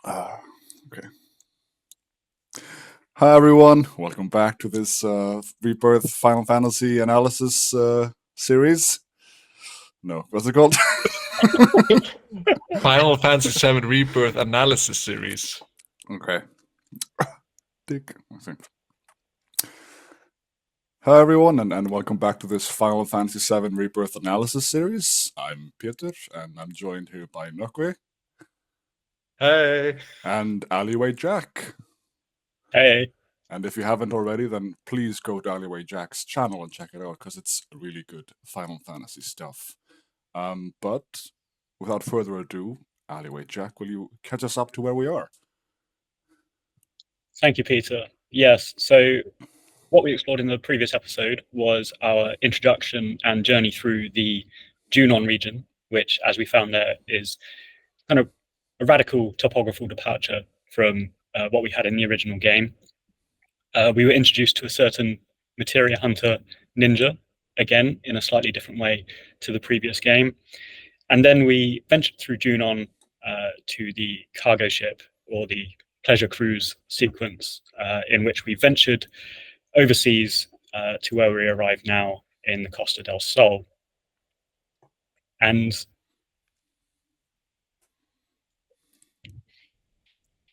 Okay. Hi everyone, welcome back to this Rebirth Final Fantasy analysis series. No, what's it called? Final Fantasy VII Rebirth analysis series. Okay. Dick. Okay. Hi everyone, and welcome back to this Final Fantasy VII Rebirth analysis series. I'm Peter, and I'm joined here by Nokwe Hey. and Alleyway Jack. Hey. And if you haven't already, then please go to Alleyway Jack's channel and check it out, because it's really good Final Fantasy stuff. But without further ado, Alleyway Jack, will you catch us up to where we are? Thank you, Peter. Yes, so what we explored in the previous episode was our introduction and journey through the Junon region, which, as we found there, is kind of a radical topographical departure from what we had in the original game. We were introduced to a certain materia hunter ninja, again, in a slightly different way to the previous game. And then we ventured through Junon to the cargo ship, or the pleasure cruise sequence, in which we ventured overseas to where we arrive now in the Costa del Sol. And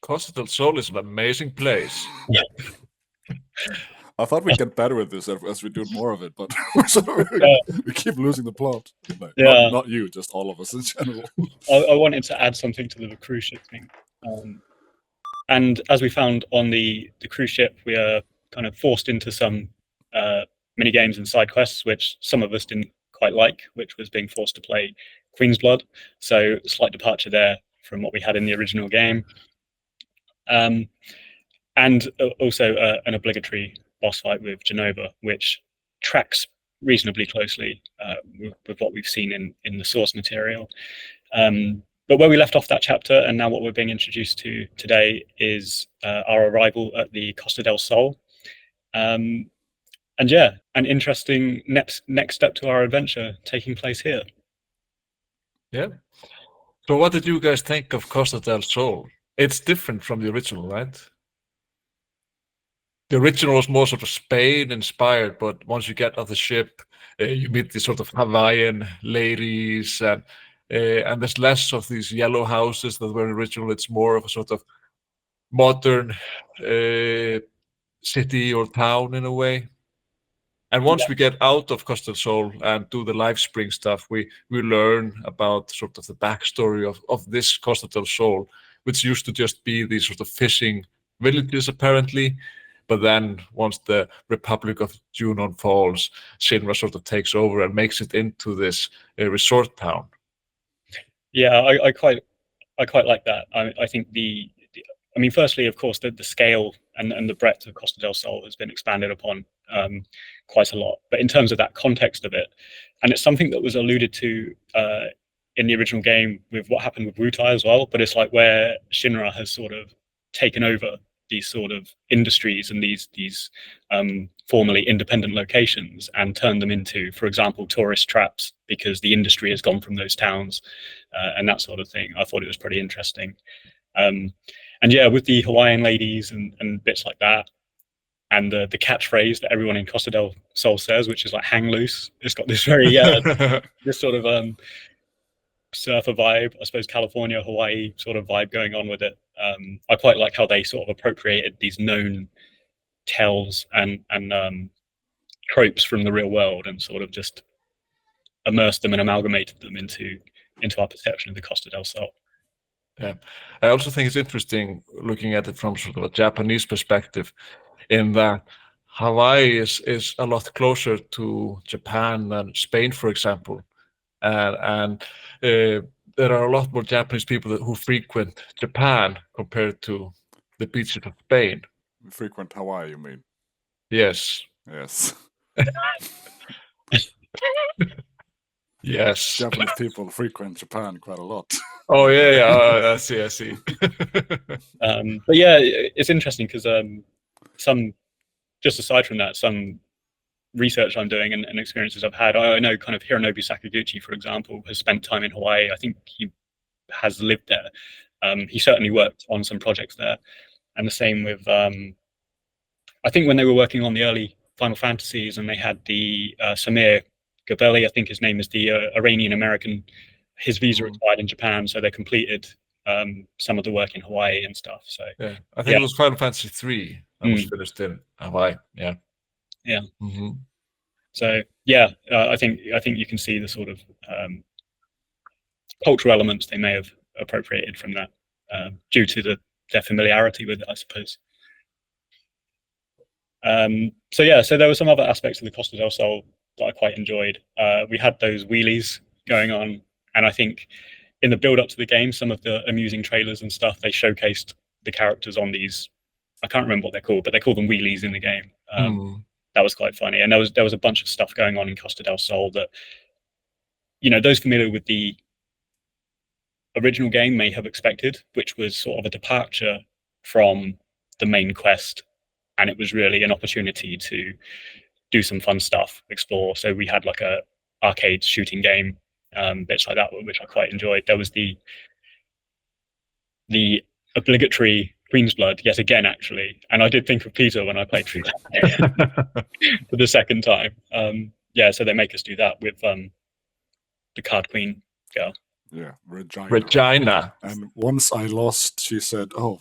Costa del Sol is an amazing place. I thought we'd get better at this as we do more of it, but we keep losing the plot. Like, not you, just all of us in general. I wanted to add something to the cruise ship thing. And as we found on the cruise ship, we are kind of forced into some mini games and side quests, which some of us didn't quite like, which was being forced to play Queen's Blood. So slight departure there from what we had in the original game. And also an obligatory boss fight with Genova, which tracks reasonably closely with what we've seen in the source material. But where we left off that chapter, and now what we're being introduced to today, is our arrival at the Costa del Sol. And yeah, an interesting next step to our adventure taking place here. Yeah. So what did you guys think of Costa del Sol? It's different from the original, right? The original was more sort of Spain inspired, but once you get on the ship, you meet these sort of Hawaiian ladies, and there's less of these yellow houses that were original. It's more of a sort of modern city or town in a way. And once we get out of Costa del Sol and do the live spring stuff, we learn about sort of the backstory of this Costa del Sol, which used to just be these sort of fishing villages apparently. But then once the Republic of Junon falls, Shinra sort of takes over and makes it into this resort town. Yeah, I quite like that. I think I mean, firstly, of course, the scale and the breadth of Costa del Sol has been expanded upon quite a lot. But in terms of that context of it, and it's something that was alluded to in the original game with what happened with Wutai as well. But it's like where Shinra has sort of taken over these sort of industries and these formerly independent locations and turned them into, for example, tourist traps, because the industry has gone from those towns and that sort of thing. I thought it was pretty interesting. And yeah, with the Hawaiian ladies and bits like that, and the catchphrase that everyone in Costa del Sol says, which is like "hang loose." It's got this very this sort of surfer vibe, I suppose, California, Hawaii sort of vibe going on with it. I quite like how they sort of appropriated these known tells and tropes from the real world and sort of just immersed them and amalgamated them into our perception of the Costa del Sol. Yeah, I also think it's interesting looking at it from sort of a Japanese perspective, in that Hawaii is a lot closer to Japan than Spain, for example, and there are a lot more Japanese people who frequent Japan compared to the beaches of Spain. Frequent Hawaii, you mean? Yes. Yes. Yes. Japanese people frequent Japan quite a lot. Oh yeah. I see. But yeah, it's interesting because just aside from that, some research I'm doing and experiences I've had, I know kind of Hironobu Sakaguchi, for example, has spent time in Hawaii. I think he has lived there. He certainly worked on some projects there, and the same with I think when they were working on the early Final Fantasies, and they had the Samir Gabelli, I think his name is, the Iranian American. His visa expired in Japan, so they completed some of the work in Hawaii and stuff. So yeah, I think it was Final Fantasy 3 that was finished in Hawaii. Yeah. So yeah, I think you can see the sort of cultural elements they may have appropriated from that due to their familiarity with it, I suppose. So yeah, so there were some other aspects of the Costa del Sol that I quite enjoyed. We had those wheelies going on, and I think in the build up to the game, some of the amusing trailers and stuff, they showcased the characters on these. I can't remember what they're called, but they call them wheelies in the game. That was quite funny, and there was a bunch of stuff going on in Costa del Sol that, you know, those familiar with the original game may have expected, which was sort of a departure from the main quest, and it was really an opportunity to do some fun stuff, explore. So we had like a arcade shooting game, bits like that, which I quite enjoyed. There was the obligatory Queen's Blood yet again, actually, and I did think of Peter when I played through that for the second time. Yeah, so they make us do that with the Card Queen girl. Yeah, Regina. And once I lost, she said, "Oh,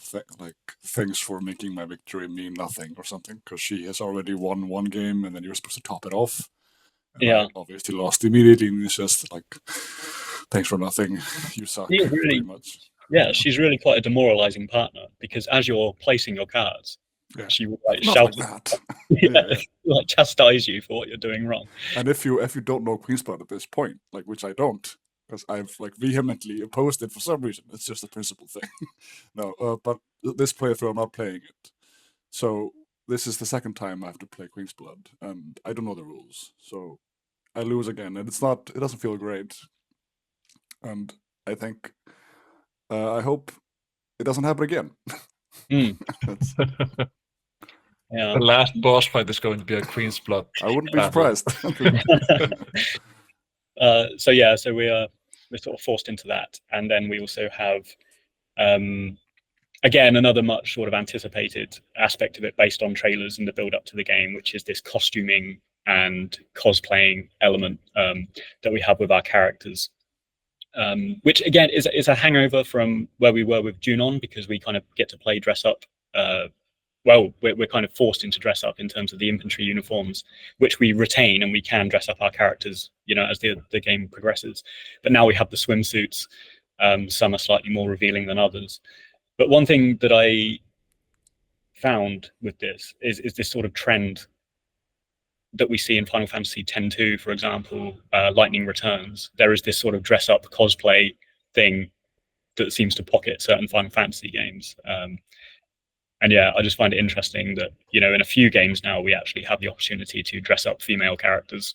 thanks for making my victory mean nothing," or something, because she has already won one game, and then you're supposed to top it off. And yeah, I obviously lost immediately, and it's just like, "Thanks for nothing. You suck." really, pretty much. Yeah, she's really quite a demoralizing partner, because as you're placing your cards, she will like shout like that. like chastise you for what you're doing wrong. And if you don't know Queen's Blood at this point, like, which I don't, because I've like vehemently opposed it for some reason. It's just a principle thing. No, but this playthrough I'm not playing it. So this is the second time I have to play Queen's Blood, and I don't know the rules, so I lose again, and it doesn't feel great. And I think I hope it doesn't happen again. Yeah. The last boss fight is going to be a Queen's Blood. I wouldn't be surprised. So yeah, so we're sort of forced into that, and then we also have again another much sort of anticipated aspect of it based on trailers and the build up to the game, which is this costuming and cosplaying element that we have with our characters, which again is a hangover from where we were with Junon, because we kind of get to play dress up. Well, we're kind of forced into dress up in terms of the infantry uniforms, which we retain, and we can dress up our characters, you know, as the game progresses. But now we have the swimsuits. Some are slightly more revealing than others. But one thing that I found with this is this sort of trend that we see in Final Fantasy X-2, for example, Lightning Returns. There is this sort of dress up cosplay thing that seems to pocket certain Final Fantasy games. And yeah, I just find it interesting that, you know, in a few games now, we actually have the opportunity to dress up female characters.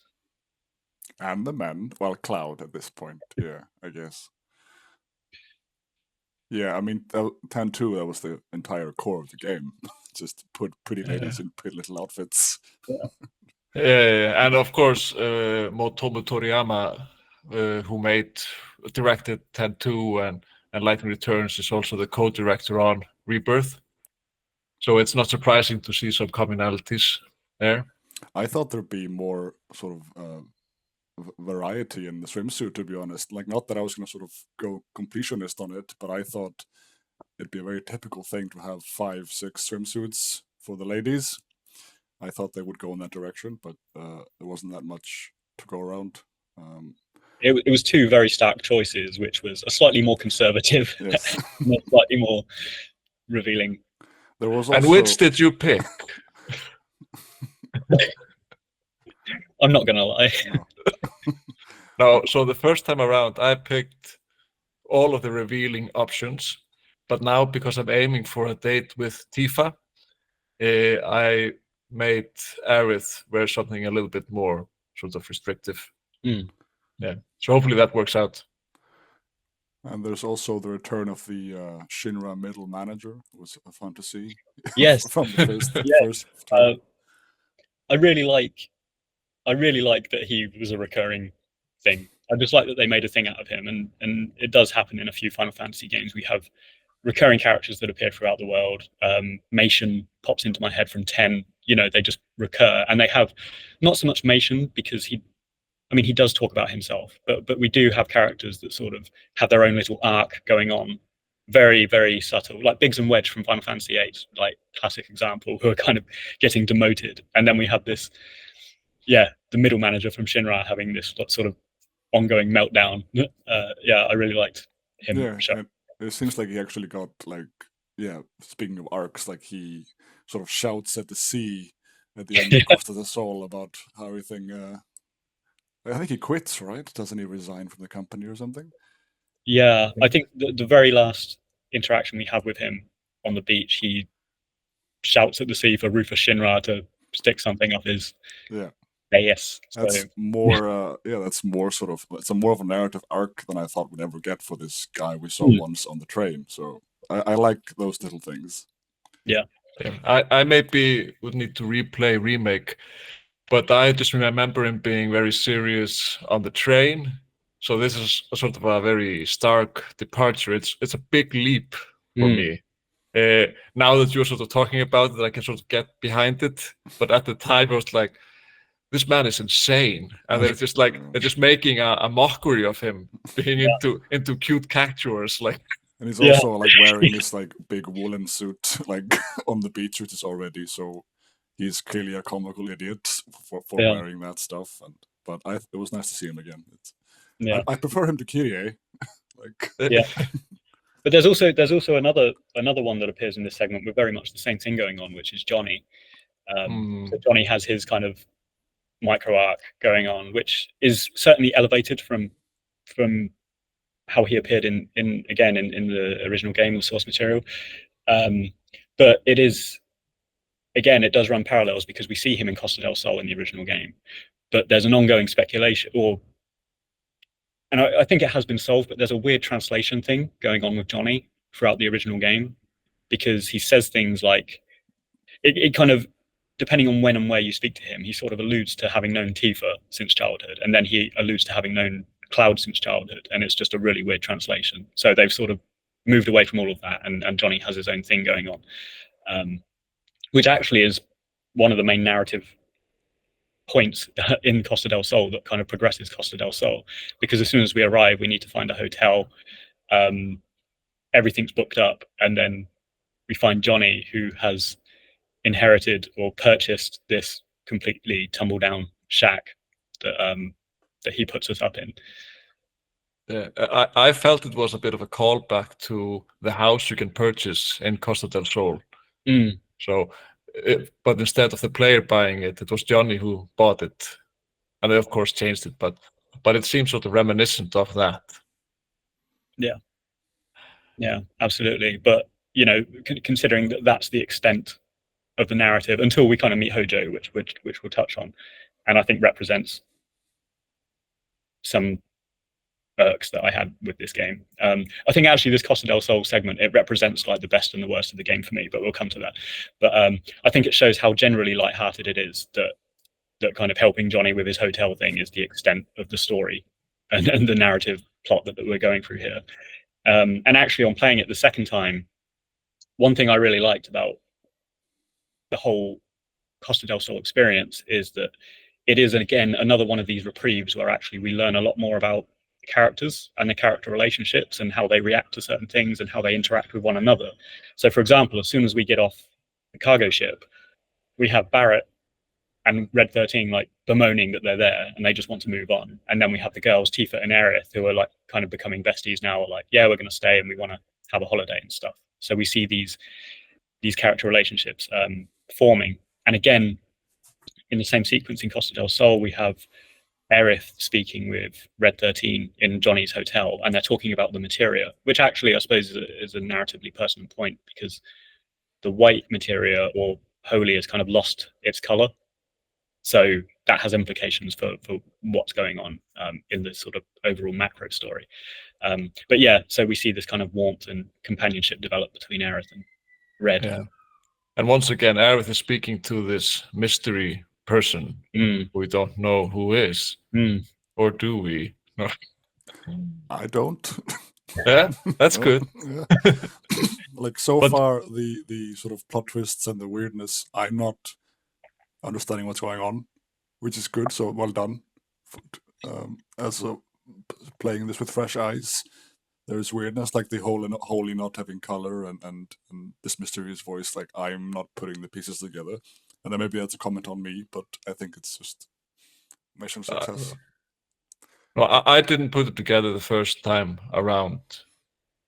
And the men, well, Cloud at this point, yeah, I guess. Yeah, I mean, 10-2, that was the entire core of the game. Just put pretty ladies in pretty little outfits. And of course, Motomu Toriyama, who directed 10-2 and Lightning Returns, is also the co-director on Rebirth. So it's not surprising to see some commonalities there. I thought there'd be more sort of variety in the swimsuit, to be honest. Like, not that I was going to sort of go completionist on it, but I thought it'd be a very typical thing to have 5-6 swimsuits for the ladies. I thought they would go in that direction, but there wasn't that much to go around. It was two very stark choices, which was a slightly more conservative, yes. and a slightly more revealing. There was also... And which did you pick? I'm not gonna lie. No, so the first time around, I picked all of the revealing options, but now because I'm aiming for a date with Tifa, I made Aerith wear something a little bit more sort of restrictive. Yeah, so hopefully that works out. And there's also the return of the Shinra middle manager. It was fun to see. Yes. From the first. Yes. I really like that he was a recurring thing just like that they made a thing out of him, and it does happen in a few Final Fantasy games. We have recurring characters that appear throughout the world. Mation pops into my head from 10. They just recur, and they have not so much Mation because he does talk about himself, but we do have characters that sort of have their own little arc going on, very, very subtle, like Biggs and Wedge from Final Fantasy VIII, like classic example, who are kind of getting demoted. And then we have this, the middle manager from Shinra having this sort of ongoing meltdown. I really liked him. Yeah, and it seems like he actually got speaking of arcs, like he sort of shouts at the sea at the end of Costa del Sol about how everything. I think he quits, right? Doesn't he resign from the company or something? Yeah, I think the very last interaction we have with him on the beach, he shouts at the sea for Rufus Shinra to stick something up his dais. That's more, that's more sort of, it's more of a narrative arc than I thought we'd ever get for this guy we saw once on the train. So I like those little things. Yeah. I maybe would need to replay Remake, but I just remember him being very serious on the train. So this is a sort of a very stark departure. It's a big leap for me. Now that you're sort of talking about it, I can sort of get behind it. But at the time, I was like, this man is insane, and they're just like they're just making a mockery of him being into cute cactuars, like. And he's also like wearing this like big woolen suit like on the beach, which is already so. He's clearly a comical idiot for wearing that stuff, but it was nice to see him again. I prefer him to Kyrie. But there's also another one that appears in this segment with very much the same thing going on, which is Johnny. So Johnny has his kind of micro arc going on, which is certainly elevated from how he appeared in the original game, the source material. But it is. Again, it does run parallels because we see him in Costa del Sol in the original game, but there's an ongoing speculation, and I think it has been solved, but there's a weird translation thing going on with Johnny throughout the original game, because he says things like, it kind of, depending on when and where you speak to him, he sort of alludes to having known Tifa since childhood, and then he alludes to having known Cloud since childhood, and it's just a really weird translation. So they've sort of moved away from all of that, and Johnny has his own thing going on. Which actually is one of the main narrative points in Costa del Sol that kind of progresses Costa del Sol, because as soon as we arrive, we need to find a hotel. Everything's booked up, and then we find Johnny, who has inherited or purchased this completely tumble down shack that he puts us up in. Yeah, I felt it was a bit of a callback to the house you can purchase in Costa del Sol. So, but instead of the player buying it, it was Johnny who bought it, and they of course changed it. But it seems sort of reminiscent of that. Yeah, absolutely. But considering that that's the extent of the narrative until we kind of meet Hojo, which we'll touch on, and I think represents some irks that I had with this game. I think actually this Costa del Sol segment, it represents like the best and the worst of the game for me, but we'll come to that. But I think it shows how generally lighthearted it is, that kind of helping Johnny with his hotel thing is the extent of the story and the narrative plot that we're going through here. And actually on playing it the second time, one thing I really liked about the whole Costa del Sol experience is that it is, again, another one of these reprieves where actually we learn a lot more about characters and the character relationships and how they react to certain things and how they interact with one another. So for example, as soon as we get off the cargo ship, we have Barrett and Red 13 like bemoaning that they're there and they just want to move on, and then we have the girls Tifa and Aerith, who are like kind of becoming besties now, like, yeah, we're going to stay and we want to have a holiday and stuff. So we see these character relationships forming. And again, in the same sequence in Costa del Sol, we have Aerith speaking with Red 13 in Johnny's hotel, and they're talking about the materia, which actually I suppose is a narratively pertinent point, because the white materia, or holy, has kind of lost its color. So that has implications for what's going on in the sort of overall macro story. But yeah, so we see this kind of warmth and companionship develop between Aerith and Red. Yeah. And once again, Aerith is speaking to this mystery person we don't know who is, or do we? No. I don't. Yeah, that's No, good. yeah. Like so But- far, the sort of plot twists and the weirdness, I'm not understanding what's going on, which is good. So well done. As playing this with fresh eyes, there's weirdness, like the wholly not having color, and this mysterious voice. Like I'm not putting the pieces together, and then maybe that's a comment on me, but I think it's just mission success. No, I didn't put it together the first time around.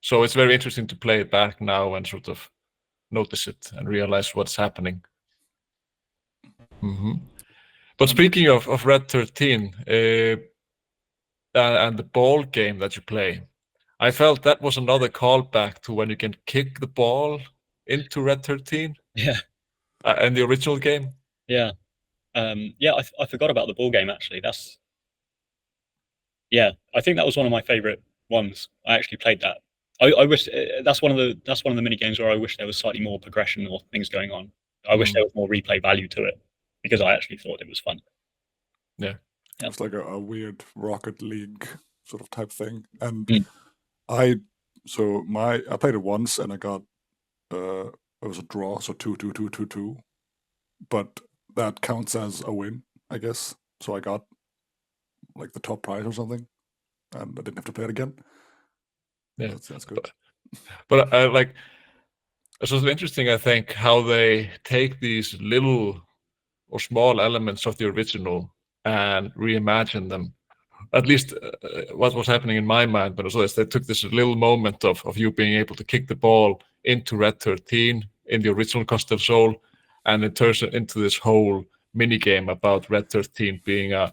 So it's very interesting to play it back now and sort of notice it and realize what's happening. But speaking of Red 13 and the ball game that you play, I felt that was another callback to when you can kick the ball into Red 13 Yeah, in the original game. yeah, yeah. I forgot about the ball game actually. I think that was one of my favorite ones. I actually played that. I wish that's one of the mini games where I wish there was slightly more progression or things going on. I wish there was more replay value to it because I actually thought it was fun. Yeah. It's like a weird Rocket League sort of type thing, and Mm. I played it once and I got it was a draw, so 2-2-2-2-2, but that counts as a win, I guess. So I got like the top prize or something, and I didn't have to play it again. Yeah, that's good. But like, it's also interesting, I think, how they take these little or small elements of the original and reimagine them. At least what was happening in my mind, but also they took this little moment of you being able to kick the ball into Red 13 in the original Costa del Sol, and it turns it into this whole mini game about Red 13 being a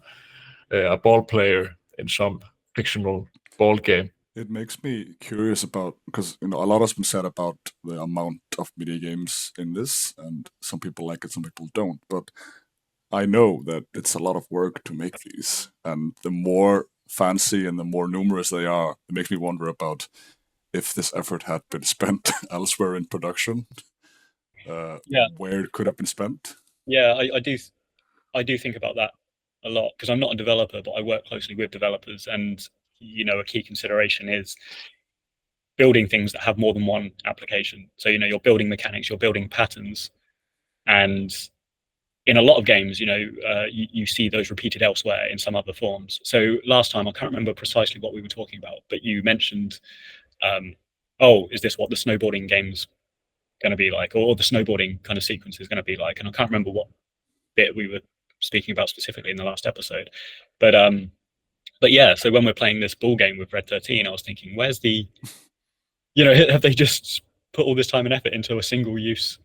ball player in some fictional ball game. It makes me curious about, because a lot has been said about the amount of video games in this, and some people like it, some people don't. But I know that it's a lot of work to make these, and the more fancy and the more numerous they are, it makes me wonder about if this effort had been spent elsewhere in production. Where it could have been spent. Yeah, I do think about that a lot because I'm not a developer, but I work closely with developers, and a key consideration is building things that have more than one application. So you're building mechanics, you're building patterns, and in a lot of games, you see those repeated elsewhere in some other forms. So last time, I can't remember precisely what we were talking about, but you mentioned, is this what the snowboarding game's going to be like, or the snowboarding kind of sequence is going to be like? And I can't remember what bit we were speaking about specifically in the last episode, but yeah. So when we're playing this ball game with Red 13, I was thinking, where's the, have they just put all this time and effort into a single use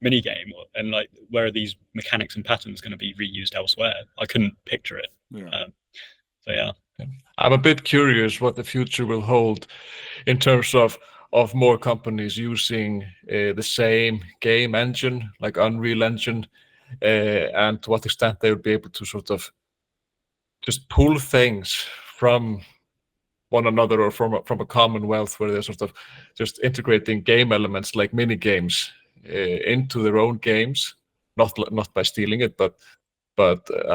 mini game, and like where are these mechanics and patterns going to be reused elsewhere? I couldn't picture it. So yeah, I'm a bit curious what the future will hold in terms of more companies using the same game engine, like Unreal Engine, and to what extent they will be able to sort of just pull things from one another or from a commonwealth, where they're sort of just integrating game elements like mini games into their own games, not by stealing it, but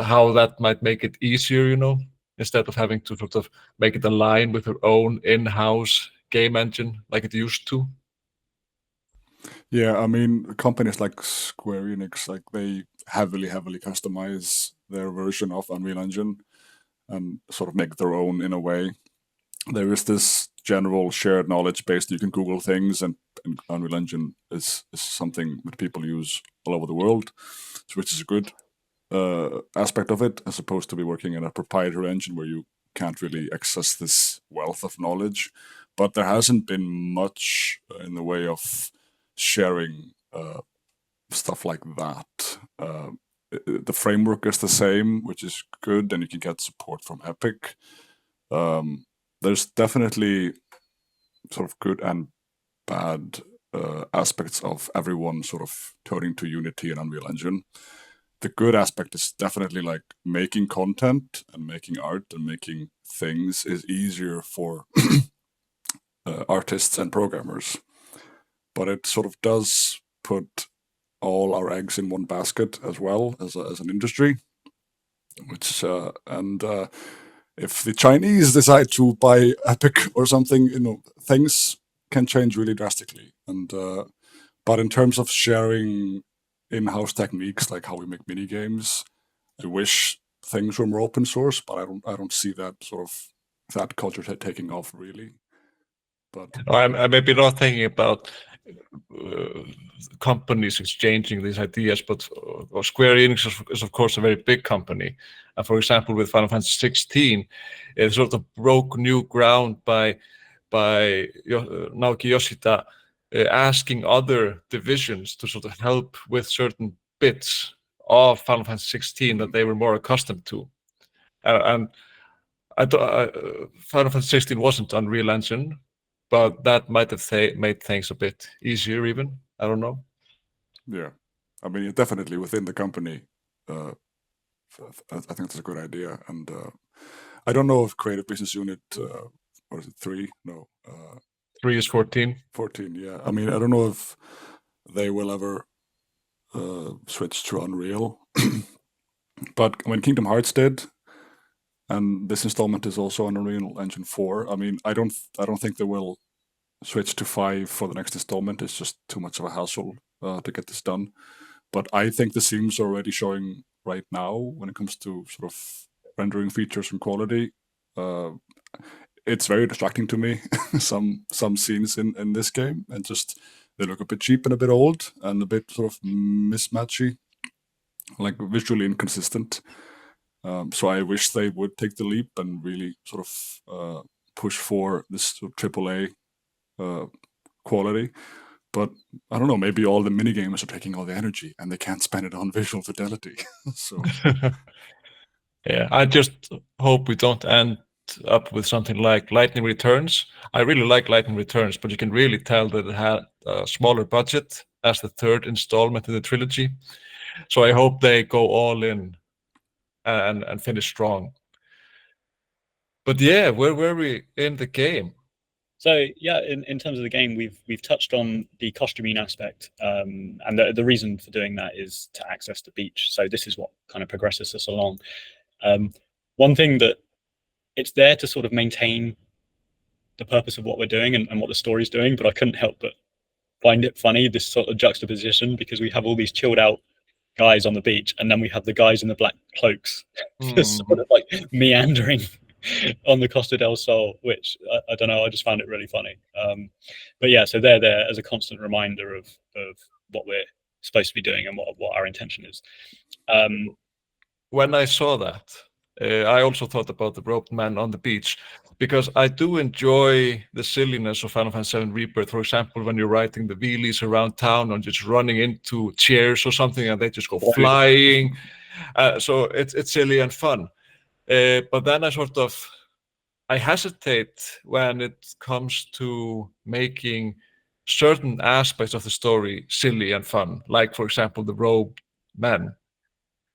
how that might make it easier, instead of having to sort of make it align with their own in-house game engine like it used to. Yeah, I mean, companies like Square Enix, like they heavily customize their version of Unreal Engine and sort of make their own in a way. There is this general shared knowledge base that you can Google things, and Unreal Engine is something that people use all over the world, which is a good aspect of it, as opposed to be working in a proprietary engine where you can't really access this wealth of knowledge. But there hasn't been much in the way of sharing stuff like that. The framework is the same, which is good, and you can get support from Epic. There's definitely sort of good and bad aspects of everyone sort of turning to Unity and Unreal Engine. The good aspect is definitely like making content and making art and making things is easier for artists and programmers. But it sort of does put all our eggs in one basket as well as an industry, which if the Chinese decide to buy Epic or something, things can change really drastically. And but in terms of sharing in-house techniques, like how we make mini games, I wish things were more open source, but I don't see that that culture taking off really. But I'm maybe not thinking about companies exchanging these ideas, but Square Enix is of course a very big company. And for example, with Final Fantasy 16, it sort of broke new ground by Naoki Yoshida asking other divisions to sort of help with certain bits of Final Fantasy 16 that they were more accustomed to. And Final Fantasy 16 wasn't Unreal Engine, but that might have made things a bit easier even. I don't know. Yeah. I mean, definitely within the company, I think that's a good idea. And I don't know if Creative Business Unit, what is it, 3? No. 3 is 14. 14, yeah. I mean, I don't know if they will ever switch to Unreal. But when Kingdom Hearts did, and this installment is also on Unreal Engine 4, I mean, I don't think they will switch to 5 for the next installment. It's just too much of a hassle to get this done. But I think the seams are already showing right now when it comes to sort of rendering features and quality. It's very distracting to me, some scenes in this game, and just they look a bit cheap and a bit old and a bit sort of mismatchy, like visually inconsistent. So I wish they would take the leap and really sort of push for this sort of AAA quality. But I don't know, maybe all the minigames are taking all the energy and they can't spend it on visual fidelity. So yeah, I just hope we don't end up with something like Lightning Returns. I really like Lightning Returns, but you can really tell that it had a smaller budget as the third installment in the trilogy. So I hope they go all in and finish strong. But yeah, where were we in the game? So yeah, in terms of the game, we've touched on the costuming aspect, and the reason for doing that is to access the beach. So this is what kind of progresses us along. One thing that it's there to sort of maintain the purpose of what we're doing and what the story's doing, but I couldn't help but find it funny, this sort of juxtaposition, because we have all these chilled out guys on the beach, and then we have the guys in the black cloaks just sort of like meandering on the Costa del Sol, which I don't know, I just found it really funny. But yeah, so they're there as a constant reminder of what we're supposed to be doing and what our intention is. When I saw that, I also thought about the roped man on the beach, because I do enjoy the silliness of Final Fantasy VII Rebirth. For example, when you're riding the wheelies around town and just running into chairs or something and they just go flying. So it's silly and fun. But then I hesitate when it comes to making certain aspects of the story silly and fun. Like, for example, the robed men.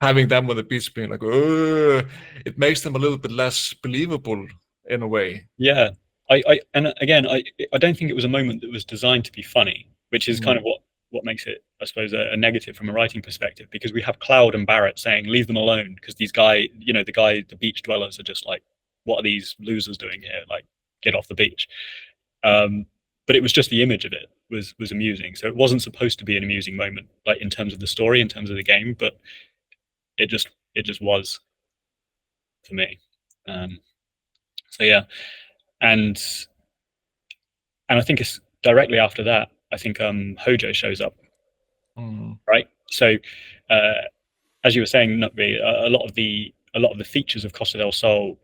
Having them on the beach being like, it makes them a little bit less believable in a way. Yeah, and again, I don't think it was a moment that was designed to be funny, which is kind of what makes it, I suppose, a negative from a writing perspective, because we have Cloud and Barrett saying, leave them alone, because these the beach dwellers are just like, what are these losers doing here? Like, get off the beach. But it was just the image of it was amusing. So it wasn't supposed to be an amusing moment, like in terms of the story, in terms of the game, but it just was for me. So yeah, and I think it's directly after that, I think Hojo shows up, right? So as you were saying, a lot of the features of Costa del Sol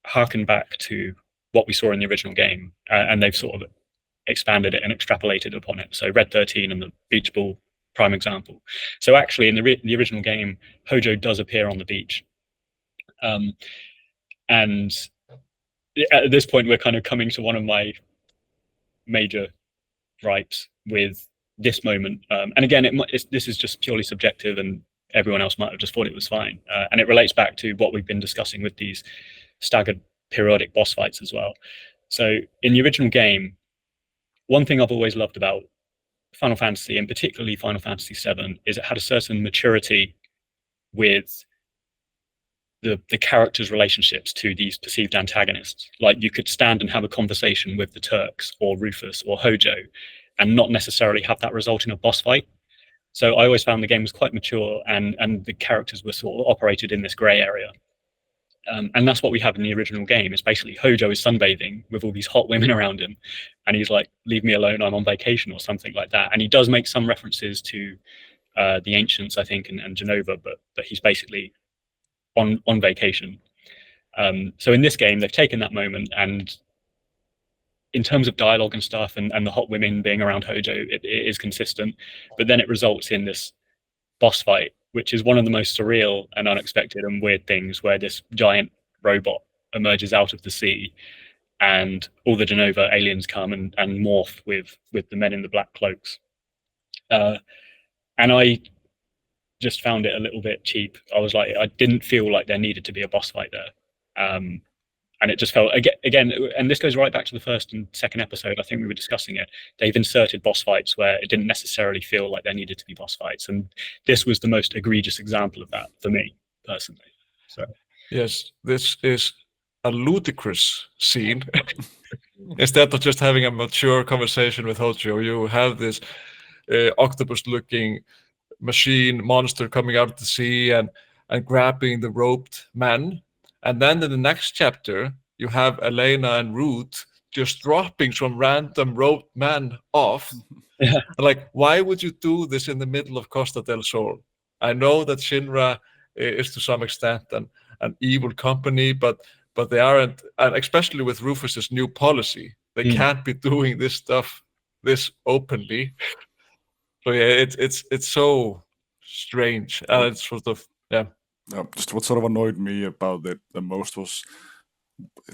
harken back to what we saw in the original game, and they've sort of expanded it and extrapolated upon it. So Red 13 and the beach ball, prime example. So actually, in the original game, Hojo does appear on the beach, and at this point, we're kind of coming to one of my major gripes with this moment. And again, this is just purely subjective, and everyone else might have just thought it was fine. And it relates back to what we've been discussing with these staggered periodic boss fights as well. So in the original game, one thing I've always loved about Final Fantasy, and particularly Final Fantasy VII, is it had a certain maturity with the characters' relationships to these perceived antagonists. Like you could stand and have a conversation with the Turks or Rufus or Hojo, and not necessarily have that result in a boss fight. So I always found the game was quite mature, and the characters were sort of operated in this grey area. And that's what we have in the original game. Is basically Hojo is sunbathing with all these hot women around him, and he's like, "Leave me alone, I'm on vacation," or something like that. And he does make some references to the ancients, I think, and Genova, but he's basically on vacation. So in this game, they've taken that moment, and in terms of dialogue and stuff, and the hot women being around Hojo, it is consistent. But then it results in this boss fight, which is one of the most surreal and unexpected and weird things, where this giant robot emerges out of the sea, and all the Genova aliens come and morph with the men in the black cloaks. And I just found it a little bit cheap. I was like, I didn't feel like there needed to be a boss fight there. And it just felt, again, and this goes right back to the first and second episode, I think we were discussing it, they've inserted boss fights where it didn't necessarily feel like there needed to be boss fights. And this was the most egregious example of that for me, personally. So Yes, this is a ludicrous scene. Instead of just having a mature conversation with Hojo, you have this octopus-looking machine monster coming out of the sea and grabbing the roped man. And then in the next chapter, you have Elena and Ruth just dropping some random roped man off. Yeah. Like, why would you do this in the middle of Costa del Sol? I know that Shinra is to some extent an evil company, but they aren't, and especially with Rufus's new policy, they can't be doing this stuff this openly. So yeah, it's so strange, and it's sort of just what sort of annoyed me about it the most was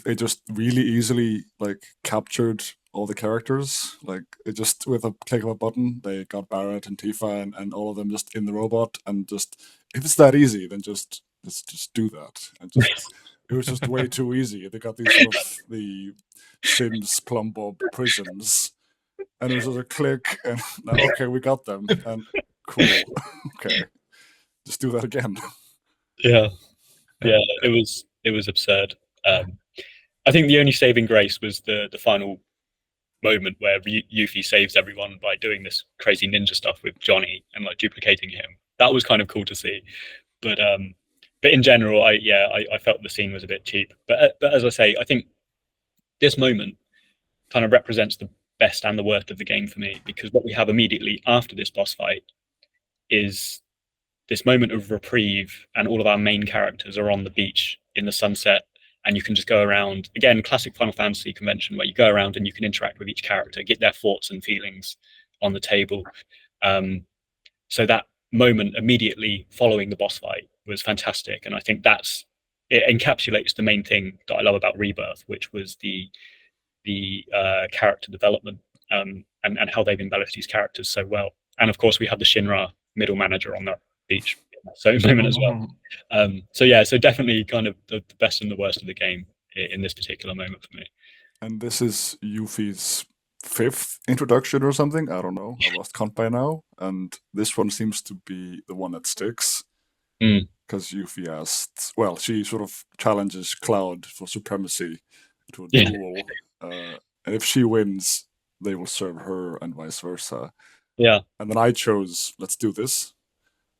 they just really easily like captured all the characters. Like it just with a click of a button, they got Barrett and Tifa and all of them just in the robot, and just if it's that easy, then just do that. And just it was just way too easy. They got these sort of the Sims Plum Bob prisons, and it was just a click, and now, okay, we got them, and cool, okay, just do that again. Yeah, it was absurd. I think the only saving grace was the final moment where Yuffie saves everyone by doing this crazy ninja stuff with Johnny and like duplicating him. That was kind of cool to see. But in general, I felt the scene was a bit cheap. But as I say, I think this moment kind of represents the best and the worst of the game for me, because what we have immediately after this boss fight is this moment of reprieve, and all of our main characters are on the beach in the sunset, and you can just go around, again, classic Final Fantasy convention, where you go around and you can interact with each character, get their thoughts and feelings on the table. So that moment immediately following the boss fight was fantastic, and I think it encapsulates the main thing that I love about Rebirth, which was the character development, and how they've embellished these characters so well. And of course, we had the Shinra middle manager on that beach so moment as well. So definitely kind of the best and the worst of the game in this particular moment for me. And this is Yuffie's 5th introduction or something. I don't know. I lost count by now. And this one seems to be the one that sticks. Because Yuffie asked, well, she sort of challenges Cloud for supremacy to a duel. And if she wins, they will serve her and vice versa. Yeah. And then I chose, let's do this.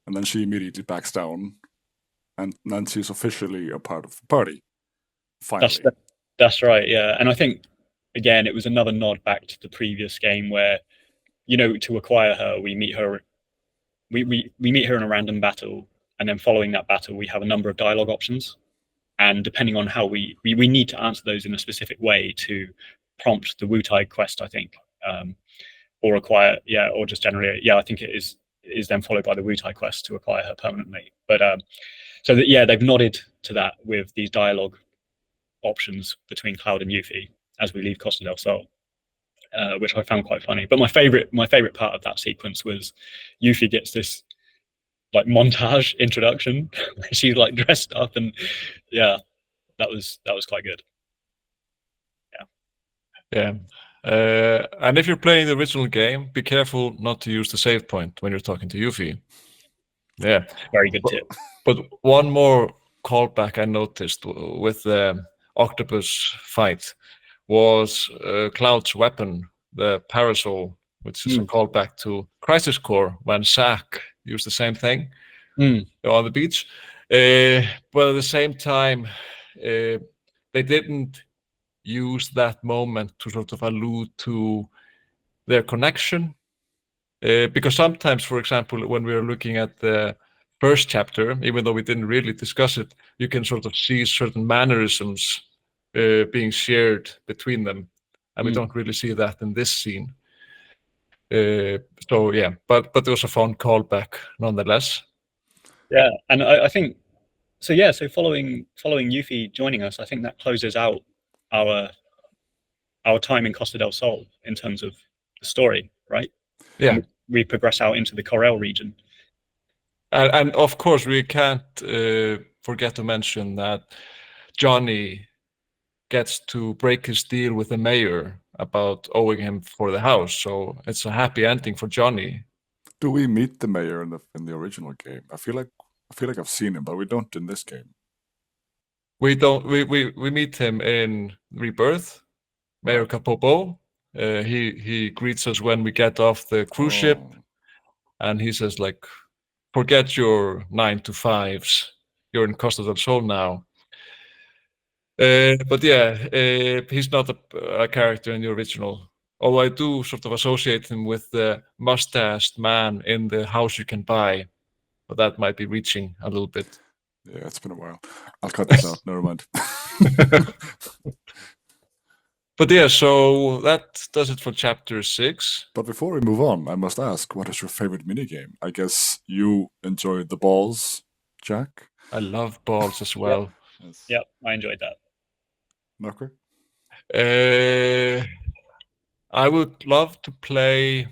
And then she immediately backs down. And then she's officially a part of the party. Finally. That's right, yeah. And I think, again, it was another nod back to the previous game where, to acquire her, we meet her in a random battle, and then following that battle, we have a number of dialogue options. And depending on how we need to answer those in a specific way to prompt the Wutai quest, I think, or acquire, or just generally, I think it is then followed by the Wutai quest to acquire her permanently. But so that they've nodded to that with these dialogue options between Cloud and Yuffie as we leave Costa del Sol, which I found quite funny. But my favorite part of that sequence was Yuffie gets this like montage introduction. She's like dressed up, and that was quite good. And if you're playing the original game, be careful not to use the save point when you're talking to Yuffie. Very good tip. But one more callback I noticed with the octopus fight was Cloud's weapon, the parasol, which is a callback to Crisis Core when Zack used the same thing on the beach. But at the same time, they didn't use that moment to sort of allude to their connection. Because sometimes, for example, when we were looking at the first chapter, even though we didn't really discuss it, you can sort of see certain mannerisms being shared between them. And we don't really see that in this scene. So yeah, but it was a fun callback nonetheless. Yeah, and I think so. Yeah, so following Yuffie joining us, I think that closes out our time in Costa del Sol in terms of the story, right? Yeah, and we progress out into the Corel region. and of course we can't forget to mention that Johnny gets to break his deal with the mayor about owing him for the house. So it's a happy ending for Johnny. Do we meet the mayor in the original game? I feel like I've seen him, but we don't in this game. We don't. We meet him in Rebirth, Mayor Kapopo. He greets us when we get off the cruise ship, and he says like, "Forget your 9 to 5s. You're in Costa del Sol now." But yeah, he's not a character in the original. Although I do sort of associate him with the mustached man in the house you can buy, but that might be reaching a little bit. Yeah, it's been a while. I'll cut this out. Never mind. But yeah, so that does it for chapter 6. But before we move on, I must ask, what is your favorite minigame? I guess you enjoyed the balls, Jack? I love balls as well. Yes. Yep, I enjoyed that. Knocker? I would love to play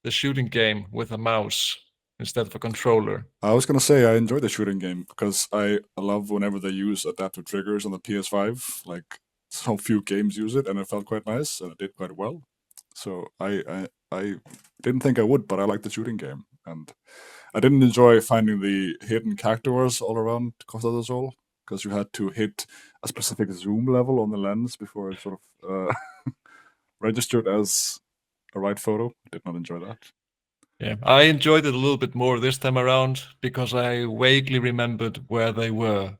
the shooting game with a mouse instead of a controller. I was going to say I enjoy the shooting game because I love whenever they use adaptive triggers on the PS5. Like, so few games use it, and it felt quite nice, and it did quite well. So I didn't think I would, but I like the shooting game. And I didn't enjoy finding the hidden cactuars all around Costa del Sol, because you had to hit a specific zoom level on the lens before it sort of registered as a right photo. I did not enjoy that. Yeah, I enjoyed it a little bit more this time around because I vaguely remembered where they were.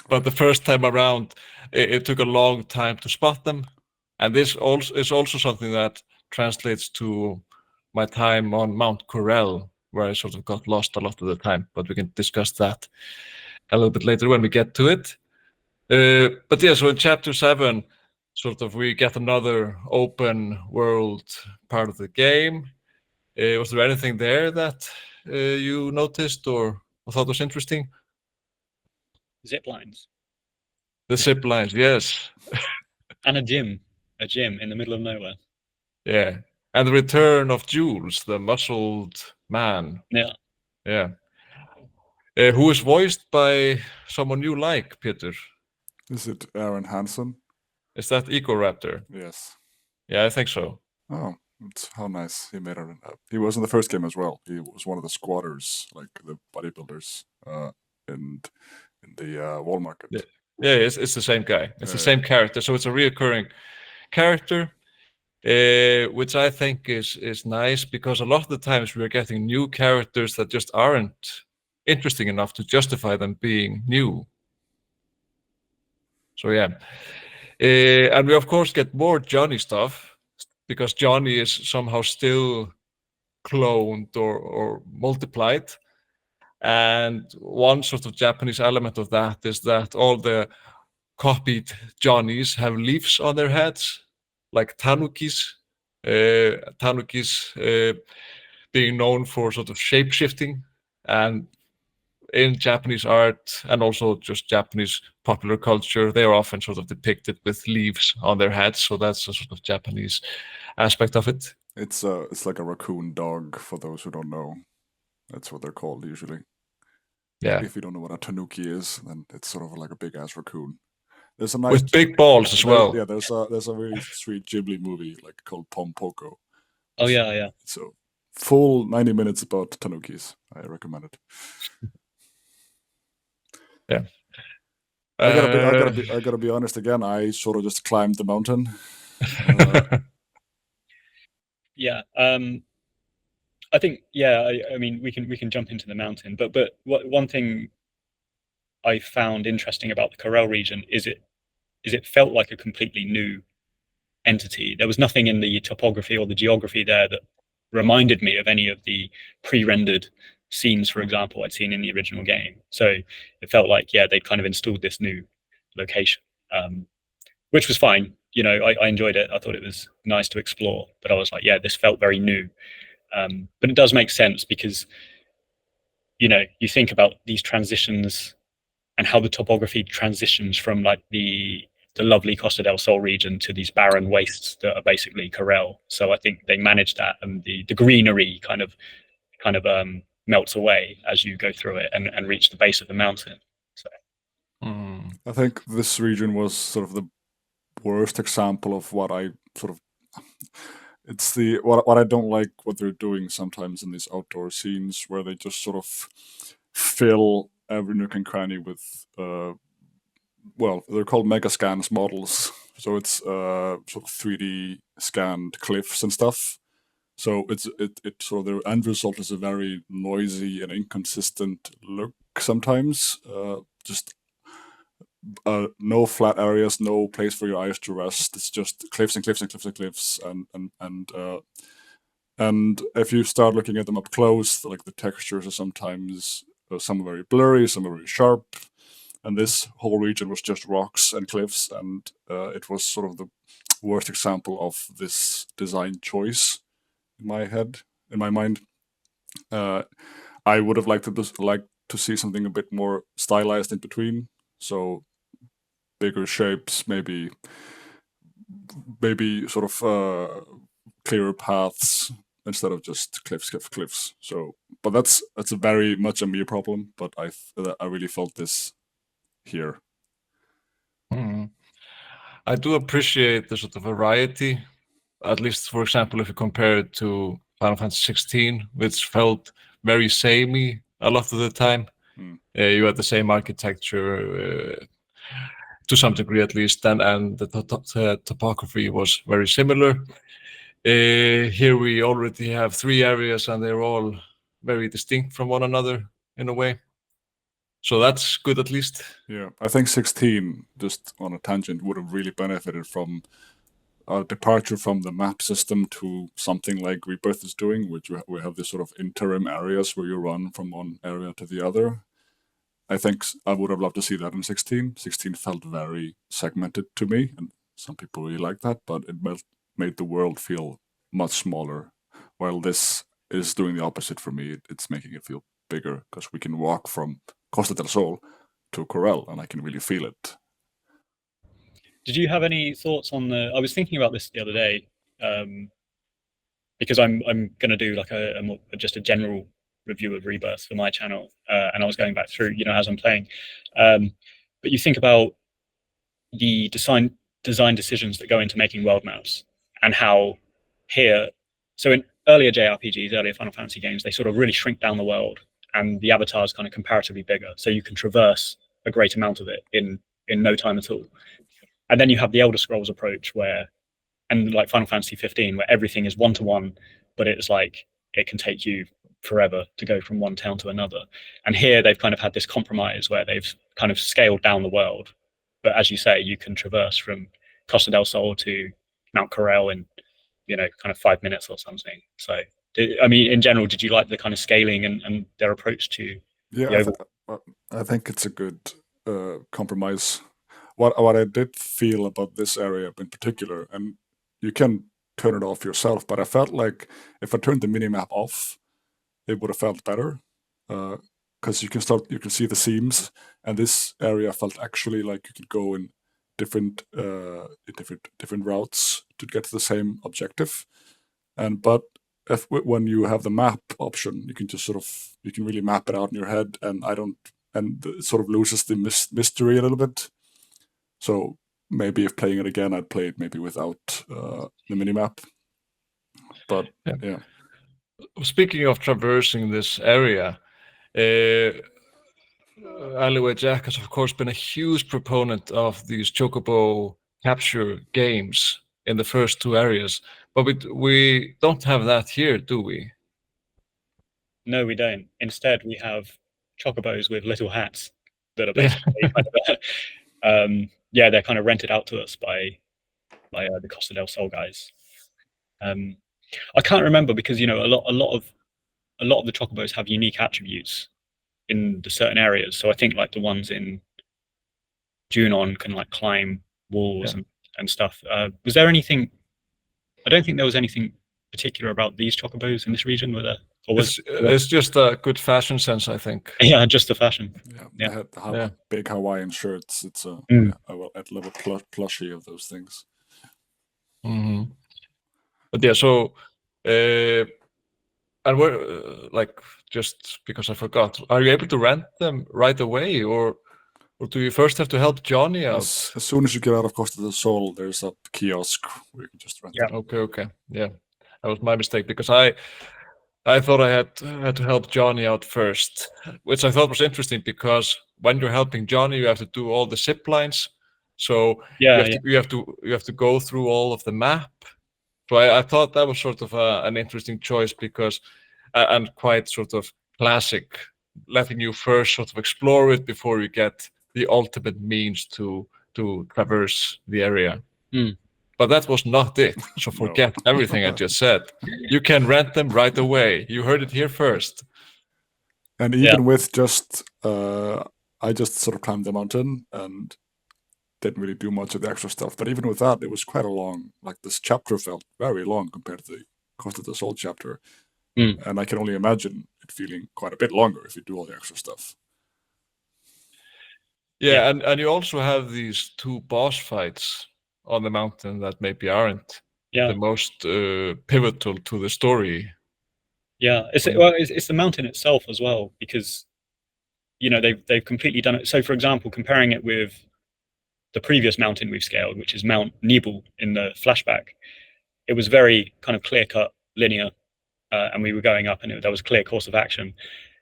But the first time around, it took a long time to spot them. And this also is also something that translates to my time on Mount Corell, where I sort of got lost a lot of the time. But we can discuss that a little bit later when we get to it. But yeah, so in chapter 7, sort of we get another open world part of the game. Was there anything there that you noticed or thought was interesting? Zip lines. The zip lines, yes. And a gym in the middle of nowhere. Yeah. And the return of Jules, the muscled man. Yeah. Yeah. Who is voiced by someone you like, Peter? Is it Aaron Hansen? Is that Eco-Raptor? Yes. Yeah, I think so. Oh, it's how nice he made it. He was in the first game as well. He was one of the squatters, like the bodybuilders, in the wall market. Yeah, it's the same guy. It's the same character. So it's a reoccurring character, which I think is nice because a lot of the times we are getting new characters that just aren't interesting enough to justify them being new. So yeah. And we of course get more Johnny stuff because Johnny is somehow still cloned or multiplied. And one sort of Japanese element of that is that all the copied Johnnies have leaves on their heads, like tanukis. Tanukis being known for sort of shape-shifting. And in Japanese art and also just Japanese popular culture, they are often sort of depicted with leaves on their heads. So that's a sort of Japanese aspect of it. It's like a raccoon dog, for those who don't know. That's what they're called usually. Yeah. If you don't know what a tanuki is, then it's sort of like a big ass raccoon. There's a nice with big balls as well. Yeah, there's a really sweet Ghibli movie like called Pompoko. Oh yeah. So full 90 minutes about tanukis. I recommend it. I gotta be honest again. I sort of just climbed the mountain. Yeah. I think, yeah, I mean, we can jump into the mountain, but one thing I found interesting about the Corel region is it felt like a completely new entity. There was nothing in the topography or the geography there that reminded me of any of the pre-rendered scenes, for example, I'd seen in the original game. So it felt like, yeah, they'd kind of installed this new location, which was fine. You know, I enjoyed it. I thought it was nice to explore, but I was like, yeah, this felt very new. But it does make sense because, you know, you think about these transitions and how the topography transitions from like the lovely Costa del Sol region to these barren wastes that are basically Corel. So I think they managed that, and the greenery kind of melts away as you go through it and reach the base of the mountain. So I think this region was sort of the worst example of what I sort of. It's the what I don't like what they're doing sometimes in these outdoor scenes where they just sort of fill every nook and cranny with well, they're called mega scans models. So it's sort of 3D scanned cliffs and stuff. So it sort of the end result is a very noisy and inconsistent look sometimes. Just no flat areas, no place for your eyes to rest. It's just cliffs and cliffs and cliffs and cliffs, and if you start looking at them up close, like the textures are sometimes some are very blurry, some are very sharp, and this whole region was just rocks and cliffs, and it was sort of the worst example of this design choice in my mind. I would have liked to see something a bit more stylized in between. So bigger shapes, maybe sort of clearer paths instead of just cliffs. So, but that's a very much a me problem. But I really felt this here. I do appreciate the sort of variety, at least, for example, if you compare it to Final Fantasy 16, which felt very samey a lot of the time. You had the same architecture to some degree, at least, and the topography was very similar. Here we already have 3 areas, and they're all very distinct from one another in a way. So that's good, at least. Yeah, I think 16, just on a tangent, would have really benefited from a departure from the map system to something like Rebirth is doing, which we have this sort of interim areas where you run from one area to the other. I think I would have loved to see that in 16. 16 felt very segmented to me, and some people really like that, but it made the world feel much smaller, while this is doing the opposite for me. It's making it feel bigger, because we can walk from Costa del Sol to Corel, and I can really feel it. did you have any thoughts on the? I was thinking about this the other day, because I'm going to do like just a general review of Rebirth for my channel, and I was going back through, you know, as I'm playing. But you think about the design decisions that go into making world maps, and how here, so in earlier JRPGs, earlier Final Fantasy games, they sort of really shrink down the world, and the avatar is kind of comparatively bigger, so you can traverse a great amount of it in no time at all. And then you have the Elder Scrolls approach and like Final Fantasy 15, where everything is one-to-one, but it's like it can take you forever to go from one town to another. And here they've kind of had this compromise where they've kind of scaled down the world, but as you say, you can traverse from Costa del Sol to Mount Corel in, you know, kind of 5 minutes or something. So, I mean, in general, did you like the kind of scaling and their approach to? Yeah, I think it's a good compromise. What I did feel about this area in particular, and you can turn it off yourself, but I felt like if I turned the minimap off, it would have felt better, because you can see the seams, and this area felt actually like you could go in different routes to get to the same objective. But when you have the map option, you can just you can really map it out in your head, and it sort of loses the mystery a little bit. So maybe if playing it again, I'd play it maybe without the minimap. But yeah. Speaking of traversing this area, Alleyway Jack has of course been a huge proponent of these chocobo capture games in the first two areas, but we don't have that here, do we? No, we don't. Instead, we have chocobos with little hats that are basically kind of, yeah, they're kind of rented out to us by the Costa del Sol guys. I can't remember because a lot of the chocobos have unique attributes in the certain areas. So I think like the ones in Junon can like climb walls and stuff. Was there anything? I don't think there was anything particular about these chocobos in this region, were there? Or was it's just a good fashion sense, I think. Yeah, just the fashion. They have big Hawaiian shirts. It's a at level plushie of those things. Mm-hmm. But yeah, so and we're like, just because I forgot, are you able to rent them right away, or do you first have to help Johnny out? As soon as you get out of Costa del Sol, there's a kiosk where you can just rent them. Okay. Yeah, that was my mistake because I thought I had to help Johnny out first, which I thought was interesting because when you're helping Johnny, you have to do all the zip lines. So you have to go through all of the map. So I thought that was sort of an interesting choice because and quite sort of classic, letting you first sort of explore it before you get the ultimate means to traverse the area. But that was not it. So forget everything I just said. You can rent them right away. You heard it here first. And even with just, I just sort of climbed the mountain and didn't really do much of the extra stuff. But even with that, it was quite a long, like this chapter felt very long compared to the Costa del Sol chapter. And I can only imagine it feeling quite a bit longer if you do all the extra stuff. Yeah. And you also have these two boss fights on the mountain that maybe aren't the most pivotal to the story. Yeah, it's the mountain itself as well, because they've completely done it. So for example, comparing it with the previous mountain we've scaled, which is Mount Nebel in the flashback, it was very kind of clear-cut, linear, and we were going up and there was a clear course of action,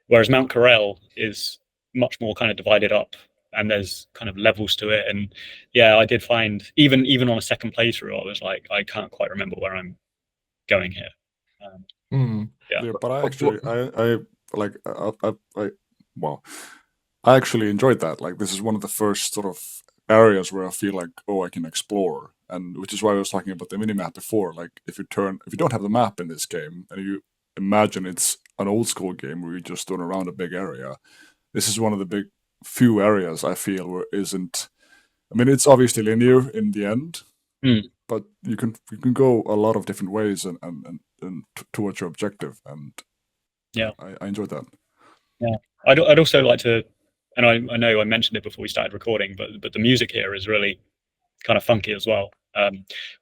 whereas Mount Corell is much more kind of divided up and there's kind of levels to it. And yeah, I did find even on a second playthrough, I was like, I can't quite remember where I'm going here. But I actually, I actually enjoyed that. Like, this is one of the first sort of areas where I feel like, I can explore, and which is why I was talking about the minimap before. Like, if you don't have the map in this game, and you imagine it's an old school game where you just turn around a big area, this is one of the few areas I feel where isn't. I mean, it's obviously linear in the end, but you can go a lot of different ways and towards your objective, and I enjoyed that. Yeah, I'd also like to, and I know I mentioned it before we started recording, but the music here is really kind of funky as well.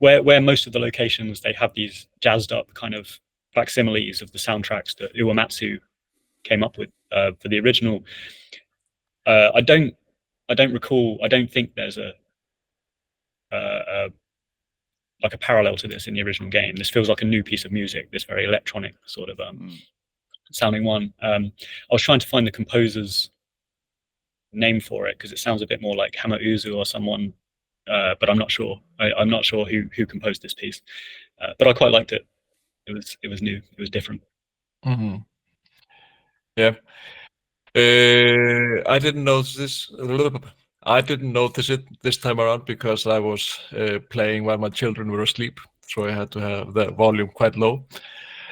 Where most of the locations, they have these jazzed up kind of facsimiles of the soundtracks that Uematsu came up with for the original. I don't recall. I don't think there's a parallel to this in the original game. This feels like a new piece of music. This very electronic sort of sounding one. I was trying to find the composer's name for it because it sounds a bit more like Hamauzu or someone, but I'm not sure. I'm not sure who composed this piece, but I quite liked it. It was new. It was different. Yeah. I didn't notice this. I didn't notice it this time around because I was playing while my children were asleep, so I had to have the volume quite low.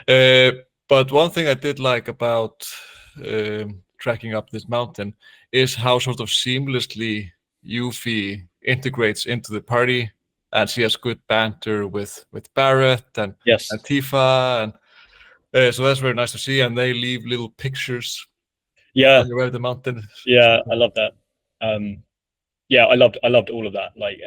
But one thing I did like about tracking up this mountain is how sort of seamlessly Yuffie integrates into the party, and she has good banter with Barrett and Tifa, and so that's very nice to see. And they leave little pictures. On the way to the mountain. Yeah, I love that. I loved all of that. Like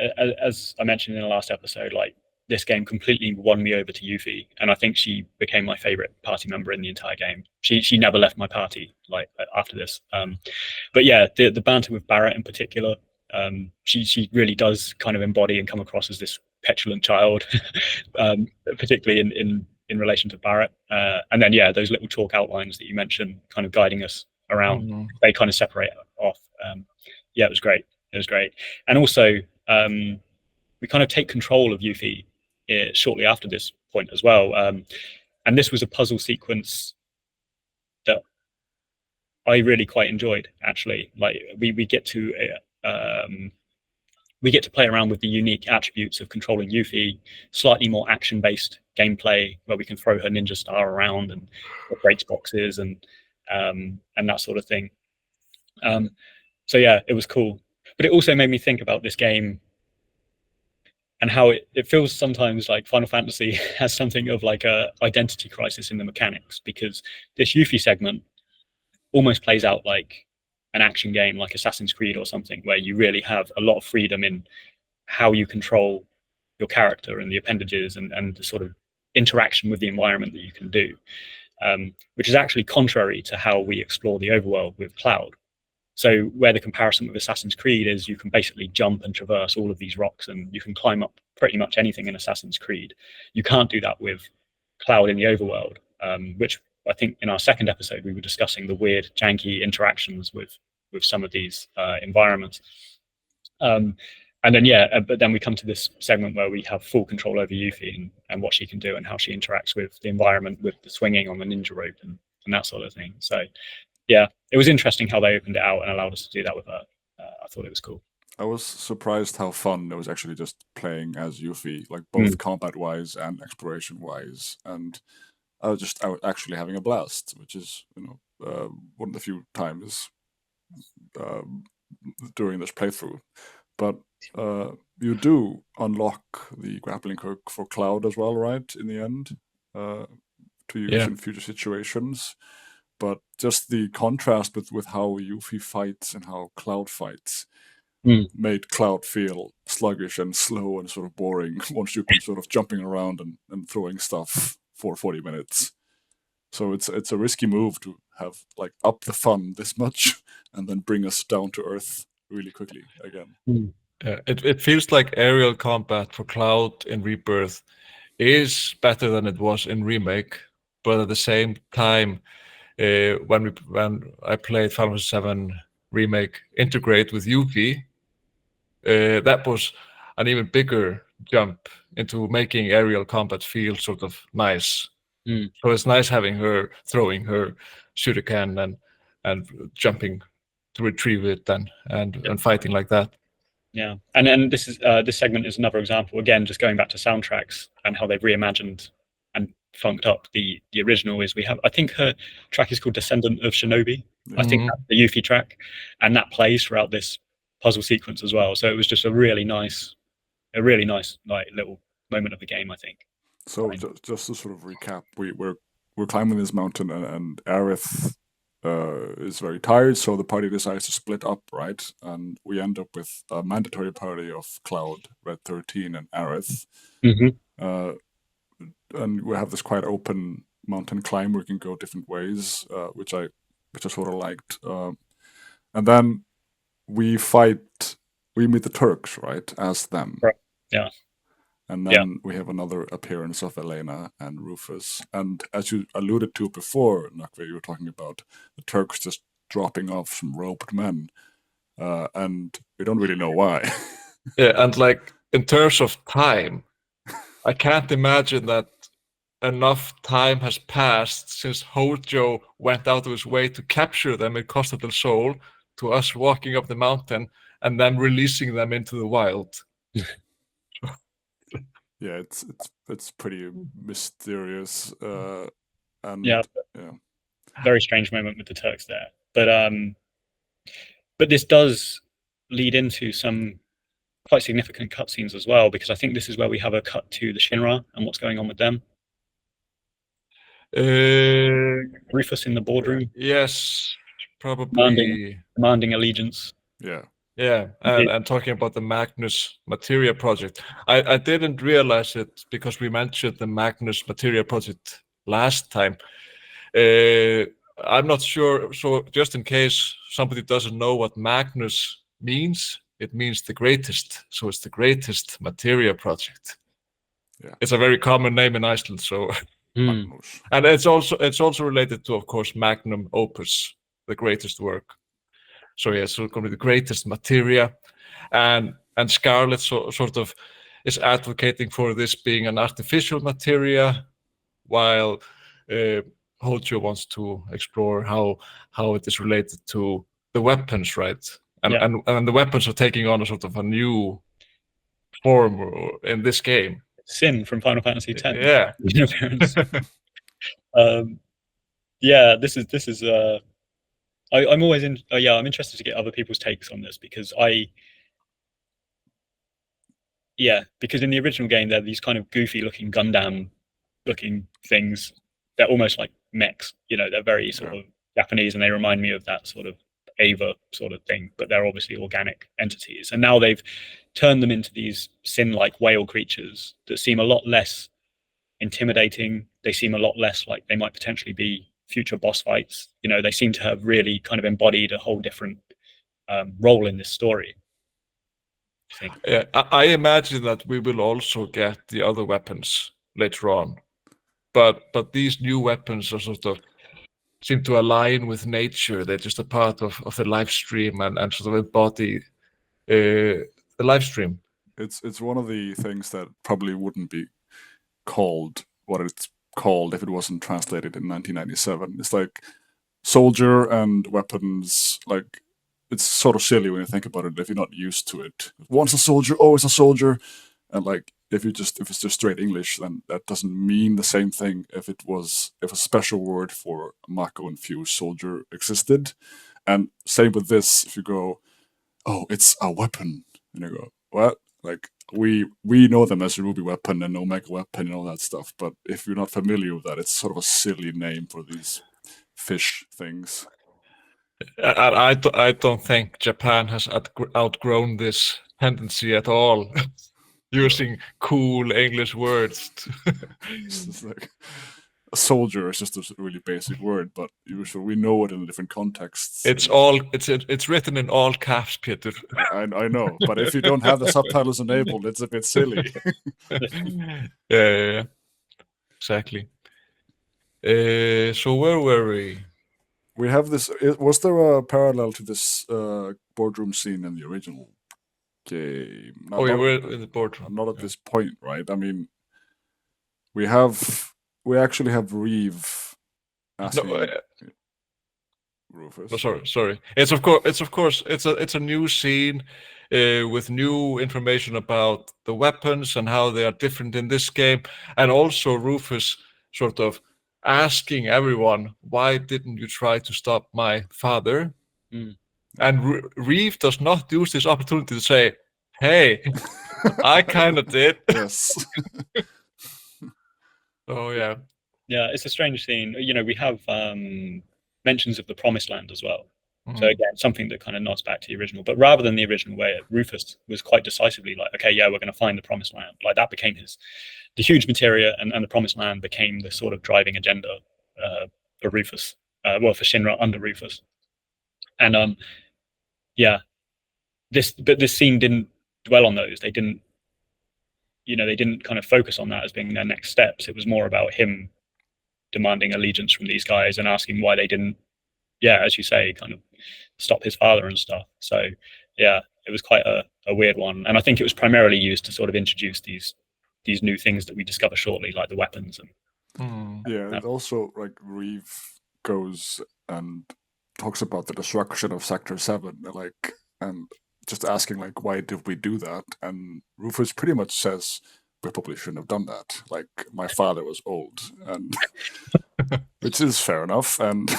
as I mentioned in the last episode, like this game completely won me over to Yuffie, and I think she became my favorite party member in the entire game. She never left my party like after this. But yeah, the banter with Barrett in particular, she really does kind of embody and come across as this petulant child, particularly in relation to Barrett. And then those little chalk outlines that you mentioned, kind of guiding us around, they kind of separate off yeah, it was great. It was great. And also, we kind of take control of Yuffie shortly after this point as well. And this was a puzzle sequence that I really quite enjoyed, actually. Like we get to play around with the unique attributes of controlling Yuffie, slightly more action-based gameplay where we can throw her ninja star around and breaks boxes and that sort of thing. So yeah, it was cool. But it also made me think about this game and how it feels sometimes like Final Fantasy has something of like a identity crisis in the mechanics, because this Yuffie segment almost plays out like an action game like Assassin's Creed or something, where you really have a lot of freedom in how you control your character and the appendages and the sort of interaction with the environment that you can do, which is actually contrary to how we explore the overworld with Cloud. So where the comparison with Assassin's Creed is you can basically jump and traverse all of these rocks and you can climb up pretty much anything in Assassin's Creed. You can't do that with Cloud in the overworld, which I think in our second episode we were discussing the weird janky interactions with some of these environments. And then but then we come to this segment where we have full control over Yuffie and what she can do and how she interacts with the environment, with the swinging on the ninja rope and that sort of thing. So yeah, it was interesting how they opened it out and allowed us to do that with her. I thought it was cool. I was surprised how fun it was actually just playing as Yuffie, like both combat-wise and exploration-wise, and I was actually having a blast, which is one of the few times during this playthrough. But you do unlock the grappling hook for Cloud as well, right? In the end, to use in future situations. But just the contrast with how Yuffie fights and how Cloud fights made Cloud feel sluggish and slow and sort of boring once you can sort of jumping around and throwing stuff for 40 minutes. So it's a risky move to have like up the fun this much and then bring us down to earth really quickly again. It feels like aerial combat for Cloud in Rebirth is better than it was in Remake, but at the same time, when I played Final Fantasy VII Remake Integrate with Yuffie, that was an even bigger jump into making aerial combat feel sort of nice. So it's nice having her throwing her shuriken and jumping to retrieve it and fighting like that. Yeah, and this segment is another example. Again, just going back to soundtracks and how they've reimagined and funked up the original. Is we have, I think her track is called Descendant of Shinobi. I think that's the Yuffie track, and that plays throughout this puzzle sequence as well. So it was just a really nice like little moment of the game, I think. So just to sort of recap, we're climbing this mountain and Aerith is very tired, so the party decides to split up, right? And we end up with a mandatory party of Cloud, Red 13, and Aerith. And we have this quite open mountain climb where we can go different ways, which I sort of liked. And then we meet the Turks, right, as them. Right. Yeah. And then we have another appearance of Elena and Rufus. And as you alluded to before, Nakve, you were talking about the Turks just dropping off some roped men. And we don't really know why. Yeah, and like in terms of time, I can't imagine that enough time has passed since Hojo went out of his way to capture them in Costa del Sol to us walking up the mountain and then releasing them into the wild. Yeah, it's pretty mysterious, and very strange moment with the Turks there. But this does lead into some quite significant cutscenes as well, because I think this is where we have a cut to the Shinra and what's going on with them. Rufus in the boardroom. Yes, probably demanding allegiance. Yeah, and talking about the Magnus Materia project. I didn't realize it because we mentioned the Magnus Materia project last time. I'm not sure, so just in case somebody doesn't know what Magnus means, it means the greatest. So it's the greatest Materia project. Yeah. It's a very common name in Iceland, so and it's also related to, of course, Magnum Opus, the greatest work. So yeah, so it's going to be the greatest materia, and Scarlet sort of is advocating for this being an artificial materia, while Hojo wants to explore how it is related to the weapons, right? And the weapons are taking on a sort of a new form in this game. Sin from Final Fantasy X. Yeah. Yeah, this is. I'm always in. I'm interested to get other people's takes on this because because in the original game they're these kind of goofy looking Gundam looking things. They're almost like mechs. They're very sort of Japanese, and they remind me of that sort of Ava sort of thing. But they're obviously organic entities, and now they've turned them into these sin-like whale creatures that seem a lot less intimidating. They seem a lot less like they might potentially be future boss fights. They seem to have really kind of embodied a whole different role in this story. I think. Yeah, I imagine that we will also get the other weapons later on, but these new weapons are sort of seem to align with nature. They're just a part of the live stream and sort of embody the live stream. It's one of the things that probably wouldn't be called what it's called if it wasn't translated in 1997. It's like soldier and weapons. Like, it's sort of silly when you think about it if you're not used to it. Once a soldier, always a soldier. And like if it's just straight English, then that doesn't mean the same thing if a special word for Mako infused soldier existed. And same with this, if you go, oh, it's a weapon, and you go, what? Like we know them as a Ruby weapon and Omega weapon and all that stuff, but if you're not familiar with that, it's sort of a silly name for these fish things. I don't think Japan has outgrown this tendency at all. Using cool English words. It's like, a soldier is just a really basic word, but usually we know it in different contexts. It's written in all caps, Peter. I know, but if you don't have the subtitles enabled, it's a bit silly. Yeah, exactly. So where were we? We have this. Was there a parallel to this boardroom scene in the original game? We're in the boardroom. Not at this point, right? I mean, we actually have Reeve asking Rufus. No, sorry. It's of course it's a new scene with new information about the weapons and how they are different in this game, and also Rufus sort of asking everyone, why didn't you try to stop my father? And Reeve does not use this opportunity to say, hey, I kind of did. Yes. Oh yeah, it's a strange scene. We have mentions of the Promised Land as well. So again, something that kind of nods back to the original, but rather than the original way, Rufus was quite decisively like, okay, yeah, we're going to find the Promised Land. Like that became the huge materia, and the Promised Land became the sort of driving agenda for Rufus, for Shinra under Rufus. And this scene didn't dwell on those. They didn't kind of focus on that as being their next steps. It was more about him demanding allegiance from these guys and asking why they didn't, as you say, kind of stop his father and stuff. So it was quite a weird one, and I think it was primarily used to sort of introduce these new things that we discover shortly, like the weapons. And and also like Reeve goes and talks about the destruction of Sector 7, like, and just asking like, why did we do that? And Rufus pretty much says, we probably shouldn't have done that. Like, my father was old, and which is fair enough. And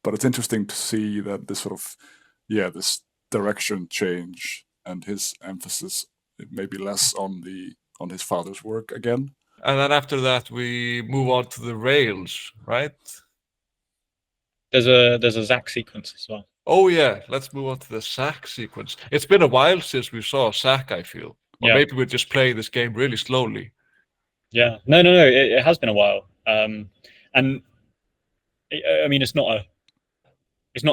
but it's interesting to see that this sort of this direction change and his emphasis maybe less on his father's work again. And then after that, we move on to the rails, right? There's a Zack sequence as well. Oh yeah, let's move on to the Zack sequence. It's been a while since we saw Zack, I feel. Or maybe we're just playing this game really slowly. Yeah, no, it has been a while. And I mean, it's not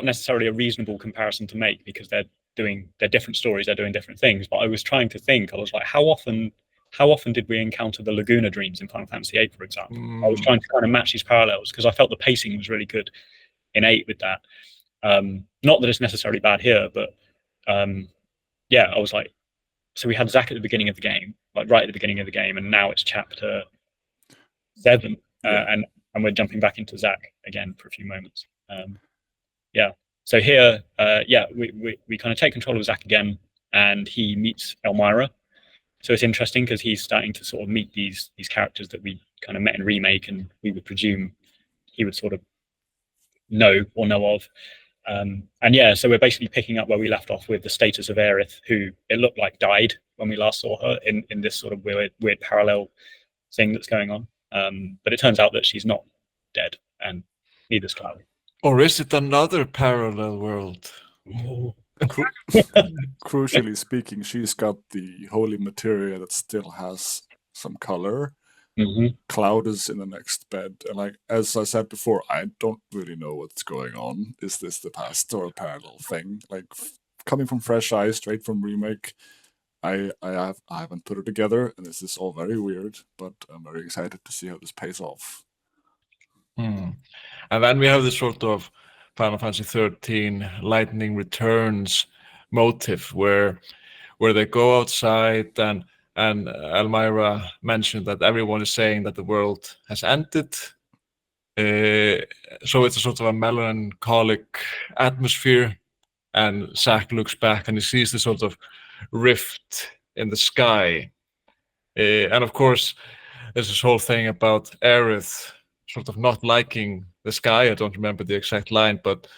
necessarily a reasonable comparison to make because they're different stories, they're doing different things. But I was trying to think, I was like, how often did we encounter the Laguna dreams in Final Fantasy VIII, for example? I was trying to kind of match these parallels because I felt the pacing was really good in 8 with that. Not that it's necessarily bad here, but yeah, I was like, so we had Zach at the beginning of the game, like right at the beginning of the game, and now it's chapter 7, and we're jumping back into Zach again for a few moments. Yeah, so here, we kind of take control of Zach again, and he meets Elmira. So it's interesting because he's starting to sort of meet these characters that we kind of met in Remake, and we would presume he would sort of know of. And yeah, so we're basically picking up where we left off with the status of Aerith, who it looked like died when we last saw her in this sort of weird parallel thing that's going on. But it turns out that she's not dead, and neither's Cloud. Or is it another parallel world? Crucially speaking, she's got the holy materia that still has some color. Cloud is in the next bed, and like as I said before, I don't really know what's going on. Is this the past or a parallel thing? Like coming from fresh eyes, straight from Remake, I haven't put it together, and this is all very weird. But I'm very excited to see how this pays off. And then we have this sort of Final Fantasy 13 Lightning Returns motive where they go outside and Elmira mentioned that everyone is saying that the world has ended. So it's a sort of a melancholic atmosphere, and Zack looks back and he sees this sort of rift in the sky. And of course, there's this whole thing about Aerith sort of not liking the sky. I don't remember the exact line, but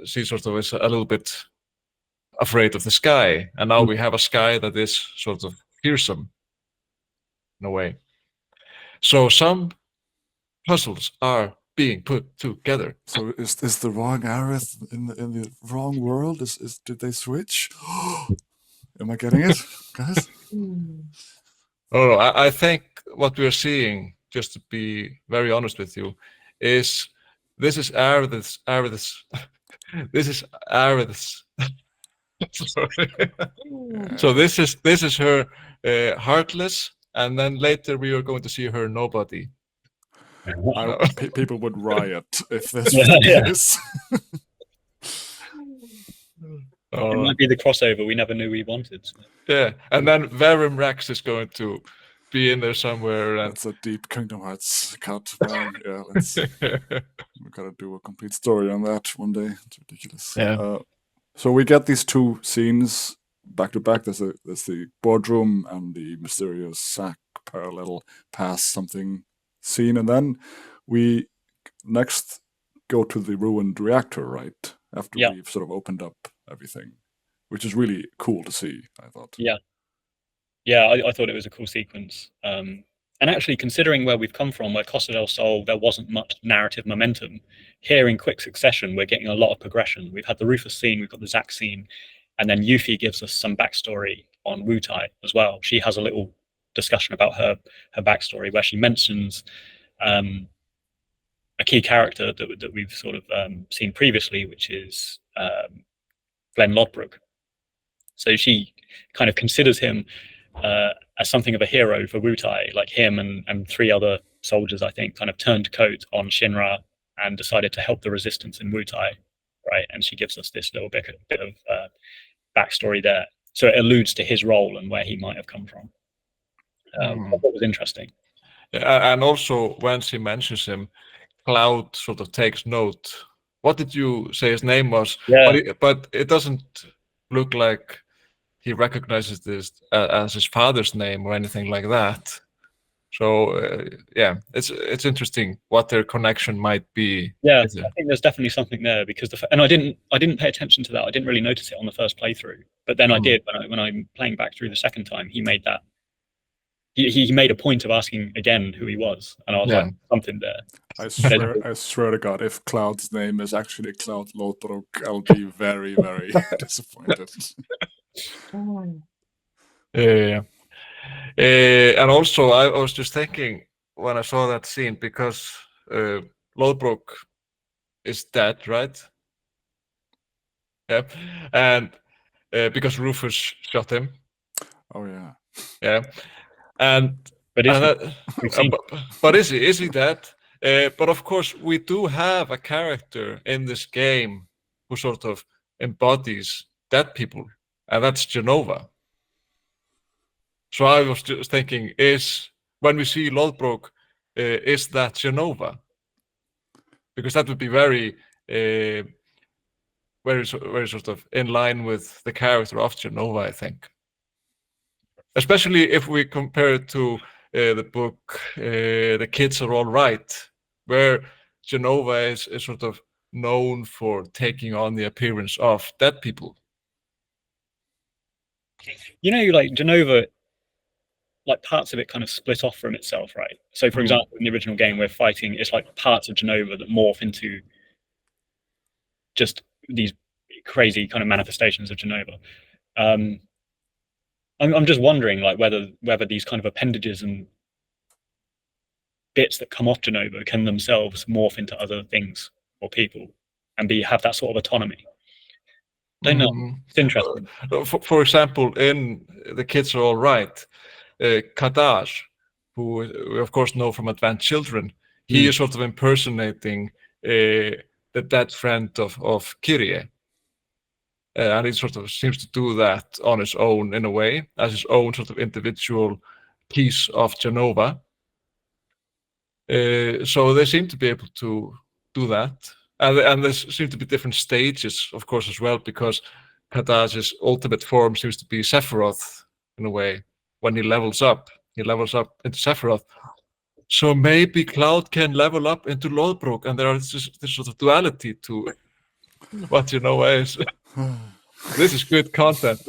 she sort of is a little bit afraid of the sky. And now we have a sky that is sort of fearsome in a way. So some puzzles are being put together. So is the wrong Aerith in the wrong world? Did they switch? Am I getting it, guys? Oh, no, I think what we're seeing, just to be very honest with you, is this is Aerith's. This is Aerith's. Sorry. So this is her Heartless, and then later we are going to see her Nobody. People would riot if this was the case. It might be the crossover we never knew we wanted. So. Yeah, and then Verum Rex is going to be in there somewhere. And... That's a deep Kingdom Hearts cut. Yeah, we gotta do a complete story on that one day. It's ridiculous. Yeah. So we get these two scenes back to back. There's the boardroom and the mysterious Zack parallel past something scene, and then we next go to the ruined reactor, right? After we've sort of opened up everything, which is really cool to see, I thought. I thought it was a cool sequence. And actually, considering where we've come from, where Costa del Sol, there wasn't much narrative momentum, here in quick succession, we're getting a lot of progression. We've had the Rufus scene, we've got the Zack scene, and then Yuffie gives us some backstory on Wutai as well. She has a little discussion about her backstory where she mentions a key character that we've sort of seen previously, which is Glenn Lodbrok. So she kind of considers him as something of a hero for Wutai, like him and 3 other soldiers, I think, kind of turned coat on Shinra and decided to help the resistance in Wutai, right? And she gives us this little bit of backstory there. So it alludes to his role and where he might have come from. I thought it was interesting. Yeah, and also when she mentions him, Cloud sort of takes note. What did you say his name was? Yeah. But it doesn't look like he recognizes this as his father's name or anything like that. So yeah, it's interesting what their connection might be. Yeah, I think there's definitely something there because and I didn't pay attention to that. I didn't really notice it on the first playthrough, but then I did when I'm playing back through the second time. He made that. He made a point of asking again who he was, and I was like, something there. I swear to God, if Cloud's name is actually Cloud Lodbrok, I'll be very, very disappointed. Yeah. And also, I was just thinking when I saw that scene, because Lodbrok is dead, right? Yeah. And because Rufus shot him. Oh, yeah. Yeah. But is he dead? But of course, we do have a character in this game who sort of embodies dead people, and that's Genova. So I was just thinking, when we see Lodbrok, is that Genova? Because that would be very sort of in line with the character of Genova, I think. Especially if we compare it to the book The Kids Are All Right, where Genova is sort of known for taking on the appearance of dead people. You know, like Genova, like parts of it kind of split off from itself, right? So for example, in the original game we're fighting, it's like parts of Genova that morph into just these crazy kind of manifestations of Genova. I'm just wondering, like, whether these kind of appendages and bits that come off Genova can themselves morph into other things or people and have that sort of autonomy. Don't know. It's interesting. For example, in The Kids Are All Right, Kadash, who we of course know from Advanced Children, he is sort of impersonating the dead friend of Kyrie. And he sort of seems to do that on his own in a way, as his own sort of individual piece of Genova. So they seem to be able to do that. And there seem to be different stages, of course, as well, because Kadash's ultimate form seems to be Sephiroth in a way. When he levels up into Sephiroth. So maybe Cloud can level up into Lodbrok, and there is this sort of duality to what Genova is. This is good content.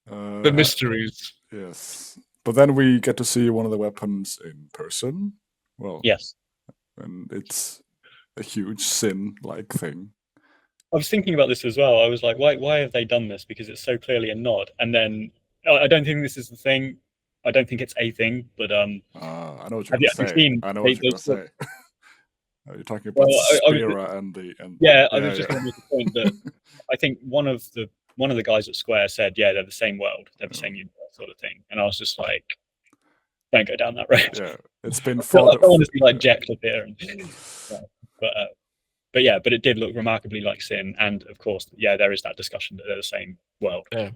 The mysteries. Yes. But then we get to see one of the weapons in person. Well, yes. And it's a huge sin-like thing. I was thinking about this as well. I was like, why have they done this? Because it's so clearly a nod. And then I don't think this is the thing. I don't think it's a thing, but I know what you're going to say. I know what you're going to say. You're talking about Spira and the I was just going to make the point that I think one of the guys at Square said, yeah, they're the same world, they're the same universe, sort of thing. And I was just like, don't go down that road. Yeah, it's been I don't want to be like Jacked up here, but it did look remarkably like Sin, and of course, yeah, there is that discussion that they're the same world. Yeah,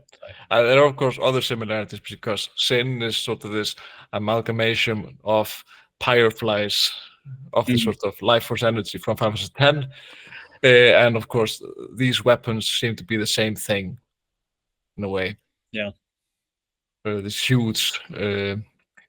and there are of course other similarities because Sin is sort of this amalgamation of Pyreflies, of the sort of life force energy from Final Fantasy X, and of course these weapons seem to be the same thing in a way. Yeah, these huge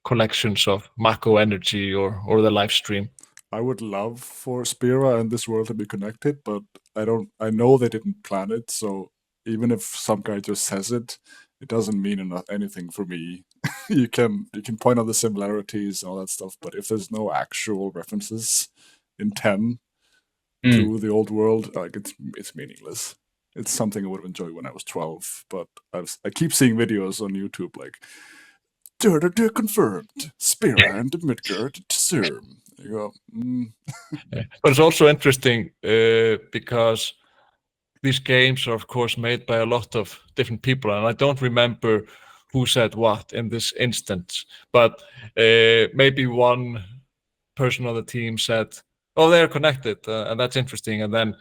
collections of Mako energy or the life stream. I would love for Spira and this world to be connected, but I know they didn't plan it, so even if some guy just says it, it doesn't mean anything for me. You can point out the similarities and all that stuff, but if there's no actual references in 10 to the old world, like it's meaningless. It's something I would have enjoyed when I was 12, but I keep seeing videos on YouTube like Durder confirmed, Spira and Midgard Serm. You go. But it's also interesting because these games are of course made by a lot of different people, and I don't remember who said what in this instance, but maybe one person on the team said, oh, they're connected, and that's interesting, and then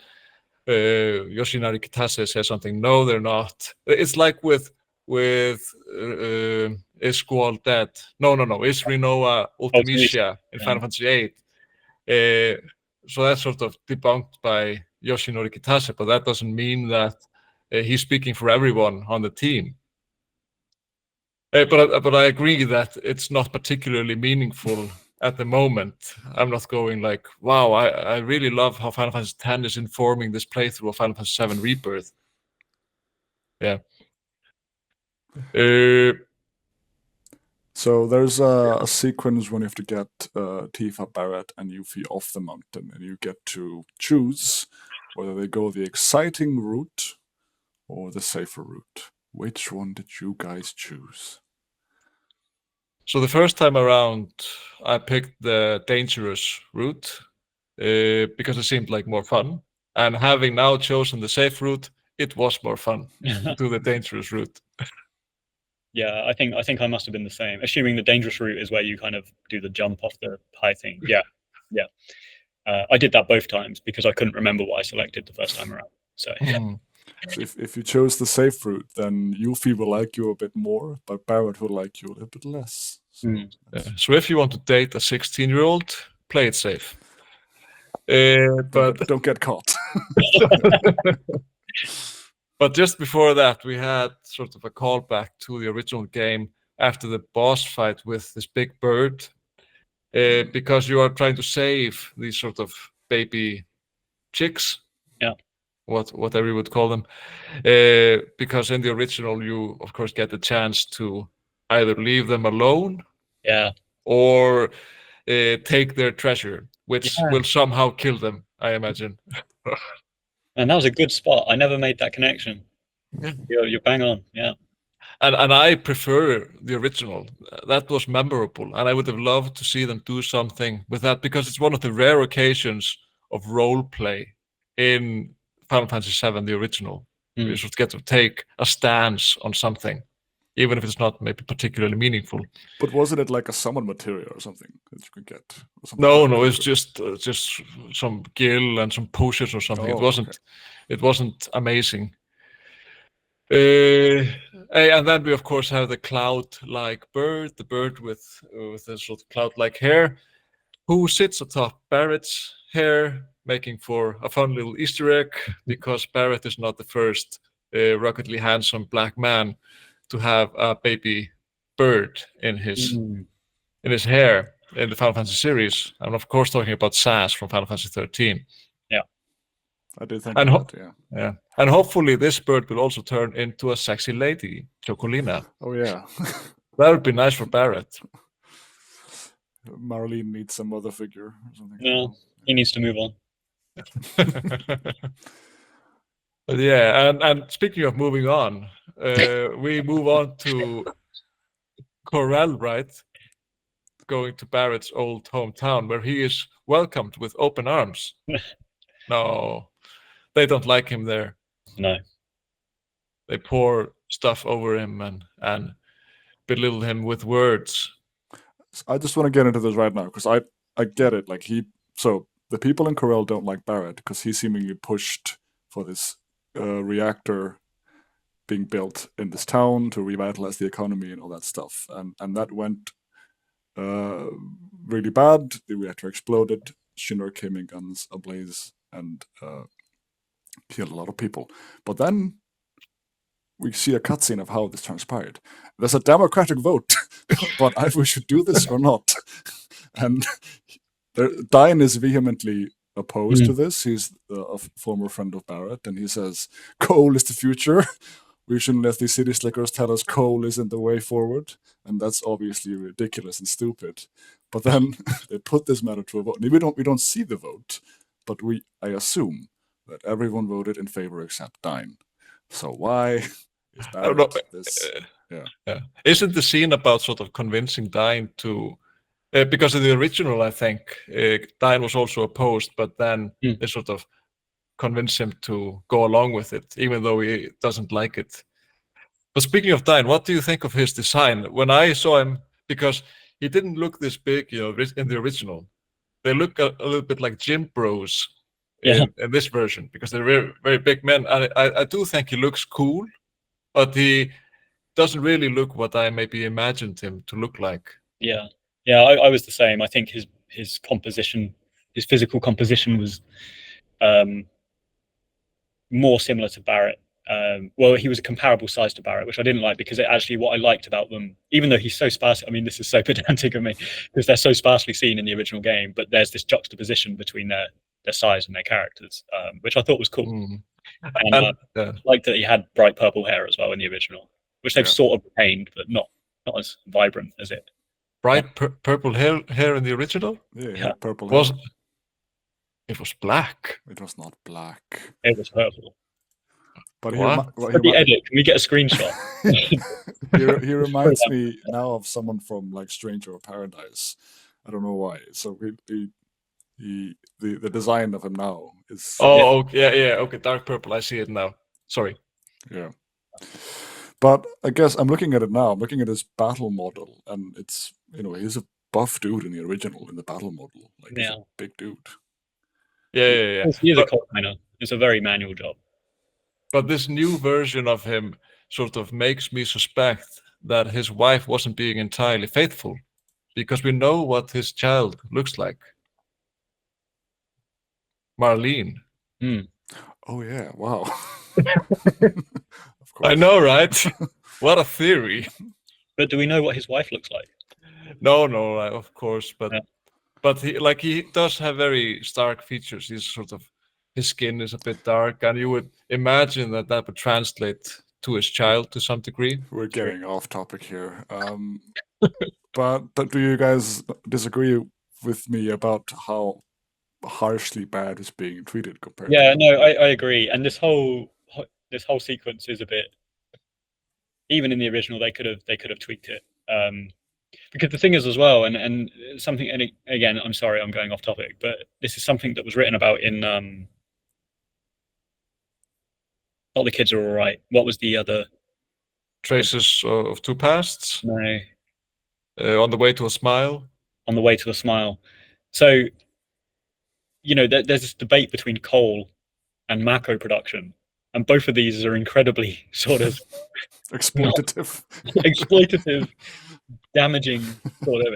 Yoshinari Kitase says something, no, they're not. It's like with is Squall dead? No. Is Rinoa Ultimisia in Final Fantasy VIII? So that's sort of debunked by Yoshinori Kitase, but that doesn't mean that he's speaking for everyone on the team. But I agree that it's not particularly meaningful at the moment. I'm not going like, wow, I really love how Final Fantasy X is informing this playthrough of Final Fantasy VII Rebirth. Yeah. So there's a sequence when you have to get Tifa, Barrett, and Yuffie off the mountain, and you get to choose whether they go the exciting route or the safer route. Which one did you guys choose? So the first time around, I picked the dangerous route because it seemed like more fun. And having now chosen the safe route, it was more fun to do the dangerous route. Yeah, I think I must have been the same. Assuming the dangerous route is where you kind of do the jump off the high thing. Yeah. I did that both times because I couldn't remember what I selected the first time around. So So if you chose the safe route, then Yuffie will like you a bit more, but Barrett will like you a little bit less. So, So if you want to date a 16-year-old, play it safe. But don't get caught. But just before that, we had sort of a callback to the original game after the boss fight with this big bird, because you are trying to save these sort of baby chicks. Yeah. Whatever you would call them. Because in the original, you, of course, get the chance to either leave them alone or take their treasure, which will somehow kill them, I imagine. And that was a good spot. I never made that connection. Yeah. You're bang on. Yeah. And I prefer the original. That was memorable, and I would have loved to see them do something with that, because it's one of the rare occasions of role play in Final Fantasy VII, the original. You should get to take a stance on something, even if it's not maybe particularly meaningful. But wasn't it like a summon material or something that you could get? No, it's just some gil and some potions or something. It wasn't amazing. And then we of course have the cloud-like bird, the bird with a sort of cloud-like hair, who sits atop Barrett's hair, making for a fun little Easter egg, because Barrett is not the first ruggedly handsome black man to have a baby bird in his hair in the Final Fantasy series. I'm of course talking about Sass from Final Fantasy 13. Yeah, I do think that. Yeah, and hopefully this bird will also turn into a sexy lady, Chocolina. Oh yeah, that would be nice for Barrett. Marlene needs some other figure or something. No, he needs to move on. But yeah, and speaking of moving on, we move on to Corel, right? Going to Barrett's old hometown, where he is welcomed with open arms. No, they don't like him there. No. They pour stuff over him and belittle him with words. I just want to get into this right now, because I get it. Like so the people in Corel don't like Barrett because he seemingly pushed for this reactor being built in this town to revitalize the economy and all that stuff, and that went really bad. The reactor exploded. Shinra came in guns ablaze and killed a lot of people. But then we see a cutscene of how this transpired. There's a democratic vote, but either we should do this or not. And Dine is vehemently opposed to this. He's a former friend of Barrett, and he says, coal is the future. We shouldn't let these city slickers tell us coal isn't the way forward. And that's obviously ridiculous and stupid. But then they put this matter to a vote. We don't see the vote, but I assume that everyone voted in favor except Dine. So why is Barrett this? Yeah. Isn't the scene about sort of convincing Dine to... because in the original, I think, Dine was also opposed, but then they sort of convince him to go along with it, even though he doesn't like it. But speaking of Dine, what do you think of his design? When I saw him, because he didn't look this big, in the original. They look a little bit like gym bros in this version, because they're very, very big men. And I do think he looks cool, but he doesn't really look what I maybe imagined him to look like. Yeah, I was the same. I think his composition, his physical composition was more similar to Barrett. Well, he was a comparable size to Barrett, which I didn't like, because what I liked about them, even though he's so sparse, I mean, this is so pedantic of me, because they're so sparsely seen in the original game, but there's this juxtaposition between their size and their characters, which I thought was cool. And I liked that he had bright purple hair as well in the original, which they've sort of retained, but not as vibrant as it. Bright purple hair in the original? Yeah. Purple hair. It was black. It was not black. It was purple. But the edit, can we get a screenshot? he reminds me now of someone from like Stranger of Paradise. I don't know why. So the design of him now is... Okay, dark purple. I see it now. Sorry. Yeah. But I guess I'm looking at it now. I'm looking at his battle model, and it's, he's a buff dude in the original, in the battle model. Like, he's a big dude. Yeah. He is a But, coal miner. It's a very manual job. but this new version of him sort of makes me suspect that his wife wasn't being entirely faithful, because we know what his child looks like. Marlene. Oh yeah, wow. Of I course. know, right? What a theory. But do we know what his wife looks like? No, of course, Yeah. but he does have very stark features. He's sort of, his skin is a bit dark, and you would imagine that that would translate to his child to some degree. We're getting off topic here. But do you guys disagree with me about how harshly bad is being treated compared to? Yeah, no, I agree. And this whole sequence is a bit. Even in the original, they could have tweaked it. Because the thing is as well, and something, and again, I'm sorry, I'm going off topic, but this is something that was written about in Not the Kids Are All Right. What was the other? Traces of Two Pasts. No, On the Way to a Smile. On the Way to a Smile. So, there's this debate between coal and Mako production, and both of these are incredibly sort of exploitative, damaging sort of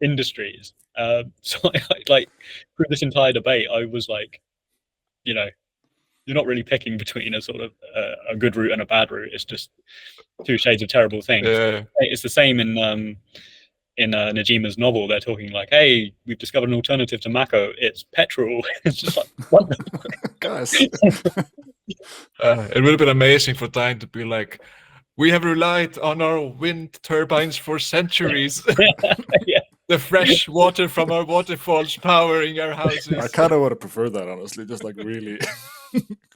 industries. So, like through this entire debate, I was like, you're not really picking between a sort of a good route and a bad route. It's just two shades of terrible things. It's the same in Najima's novel. They're talking like, "Hey, we've discovered an alternative to Mako. It's petrol." It's just like, what the fuck? guys. It would have been amazing for Dine to be like, "We have relied on our wind turbines for centuries. Yeah. The fresh water from our waterfalls powering our houses." I kind of would have preferred that, honestly. Just like really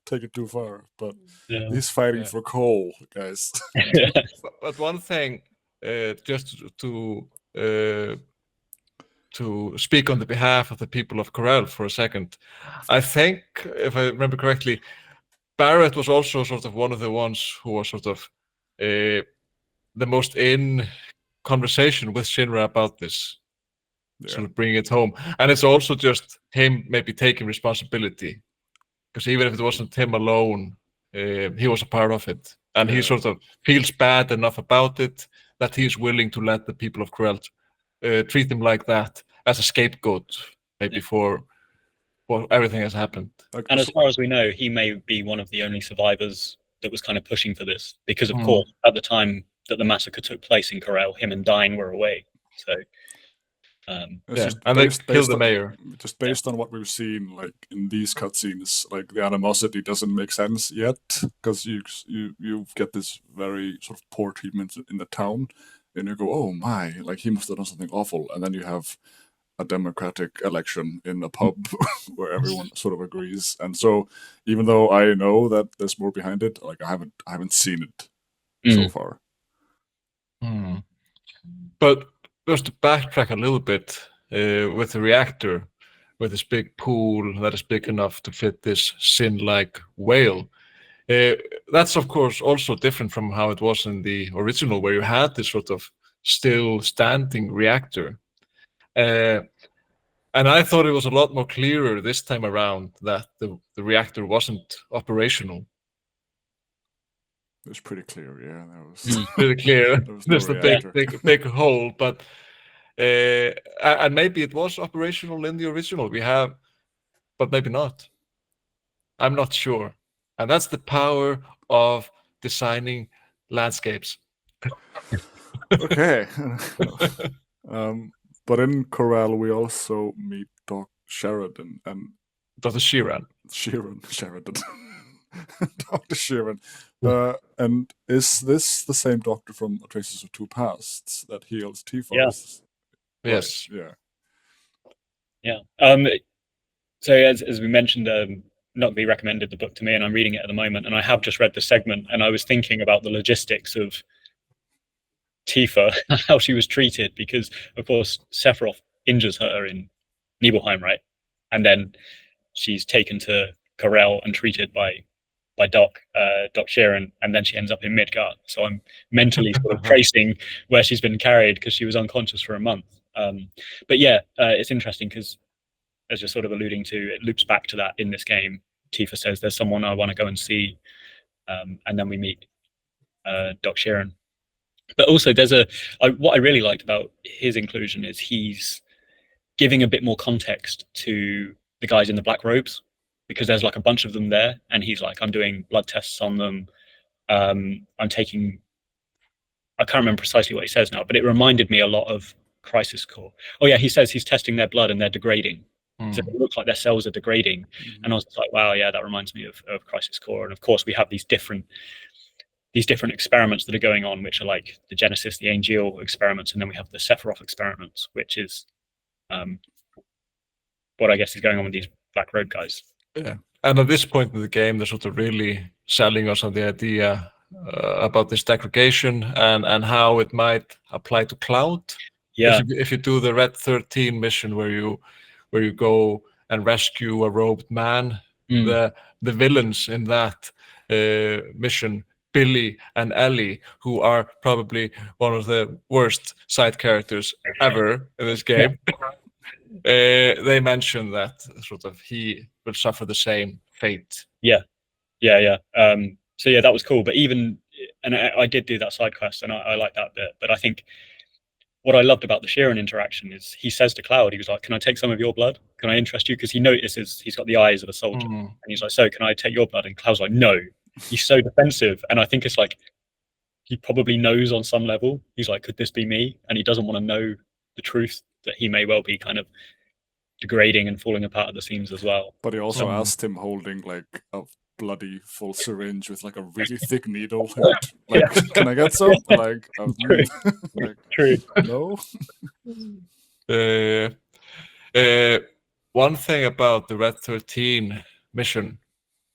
take it too far. But he's fighting for coal, guys. But one thing, just to speak on the behalf of the people of Corel for a second, I think, if I remember correctly, Barrett was also sort of one of the ones who was sort of the most in conversation with Shinra about this, sort of bringing it home. And it's also just him maybe taking responsibility, because even if it wasn't him alone, he was a part of it, and he sort of feels bad enough about it that he's willing to let the people of Corel treat him like that as a scapegoat, maybe for everything has happened. And as far as we know, he may be one of the only survivors that was kind of pushing for this, because of course, at the time that the massacre took place in Corel, him and Dine were away. So, and they killed the mayor. Just based on what we've seen, like in these cutscenes, like the animosity doesn't make sense yet, because you get this very sort of poor treatment in the town, and you go, oh my, like he must have done something awful, and then you have a democratic election in a pub where everyone sort of agrees. And so, even though I know that there's more behind it, like I haven't seen it so far. But just to backtrack a little bit, with the reactor, with this big pool that is big enough to fit this sin-like whale, that's of course also different from how it was in the original, where you had this sort of still standing reactor. And I thought it was a lot more clearer this time around that the reactor wasn't operational. It was pretty clear, yeah. That was pretty clear. There's the big hole, but and maybe it was operational in the original. But maybe not. I'm not sure. And that's the power of designing landscapes. Okay. But in Corel, we also meet Doc Sheridan and Dr. Sheridan. Dr. Sheridan. And is this the same doctor from Traces of Two Pasts that heals Tifa? Yes. Yes. Yeah. So as we mentioned, Nugby recommended the book to me, and I'm reading it at the moment, and I have just read the segment, and I was thinking about the logistics of Tifa, how she was treated, because of course Sephiroth injures her in Nibelheim, right? And then she's taken to Corel and treated by Doc Sheeran, and then she ends up in Midgard. So I'm mentally sort of tracing where she's been carried, because she was unconscious for a month. But yeah, it's interesting because as you're sort of alluding to, it loops back to that in this game. Tifa says, "There's someone I want to go and see," and then we meet Doc Sheeran. But also, what I really liked about his inclusion is he's giving a bit more context to the guys in the black robes, because there's like a bunch of them there, and he's like, "I'm doing blood tests on them. I'm taking." I can't remember precisely what he says now, but it reminded me a lot of Crisis Core. Oh yeah, he says he's testing their blood and they're degrading. So it looks like their cells are degrading. And I was like, wow, yeah, that reminds me of Crisis Core. And of course, we have these different experiments that are going on, which are like the Genesis, the Angel experiments, and then we have the Sephiroth experiments, which is what I guess is going on with these black robe guys. Yeah, and at this point in the game, they're sort of really selling us on the idea about this degradation and how it might apply to Cloud. Yeah, if you do the Red 13 mission where you go and rescue a robed man, the villains in that mission, Billy and Ellie, who are probably one of the worst side characters ever in this game, they mention that sort of he will suffer the same fate. Yeah. So yeah, that was cool. But I did do that side quest, and I like that bit. But I think what I loved about the Sheeran interaction is he says to Cloud, he was like, "Can I take some of your blood? Can I interest you?" Because he notices he's got the eyes of a soldier, and he's like, "So can I take your blood?" And Cloud's like, "No." He's so defensive, and I think it's like he probably knows on some level. He's like, "Could this be me?" And he doesn't want to know the truth that he may well be kind of degrading and falling apart at the seams as well. But he also asked him holding like a bloody full syringe with like a really thick needle. Like, can I get some? Like, True. No. One thing about the Red 13 mission,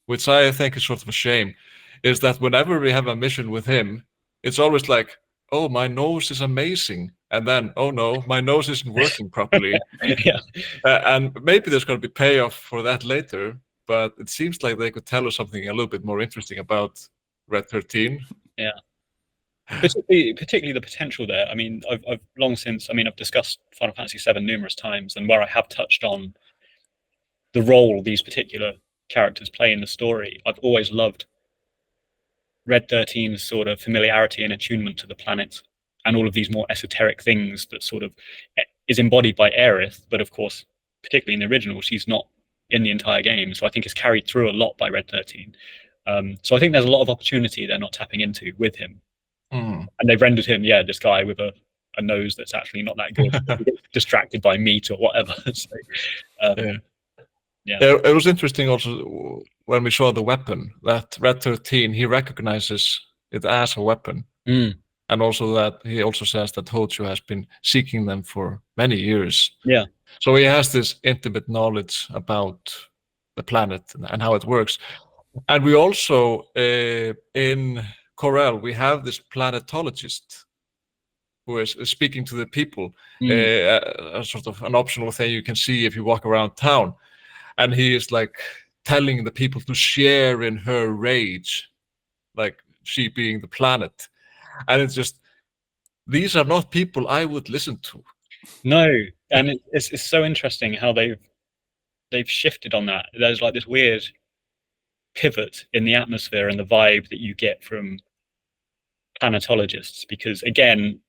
which I think is sort of a shame, is that whenever we have a mission with him, it's always like, "Oh, my nose is amazing," and then, "Oh no, my nose isn't working properly." Yeah. And maybe there's going to be payoff for that later, but it seems like they could tell us something a little bit more interesting about Red 13. Yeah. Particularly the potential there. I mean, I've long since, I've discussed Final Fantasy VII numerous times, and where I have touched on the role these particular characters play in the story, I've always loved Red 13's sort of familiarity and attunement to the planet and all of these more esoteric things that sort of is embodied by Aerith, but of course, particularly in the original, she's not in the entire game. So I think it's carried through a lot by Red 13. So I think there's a lot of opportunity they're not tapping into with him. And they've rendered him, this guy with a nose that's actually not that good, distracted by meat or whatever. So, it was interesting also when we saw the weapon, that Red 13, he recognizes it as a weapon. And also that he also says that Hojo has been seeking them for many years. Yeah. So he has this intimate knowledge about the planet and how it works. And we also, in Corel, we have this planetologist who is speaking to the people, a sort of an optional thing you can see if you walk around town. And he is like telling the people to share in her rage, like she being the planet. And it's just, these are not people I would listen to. No, and it's so interesting how they've shifted on that. There's like this weird pivot in the atmosphere and the vibe that you get from planetologists, because again,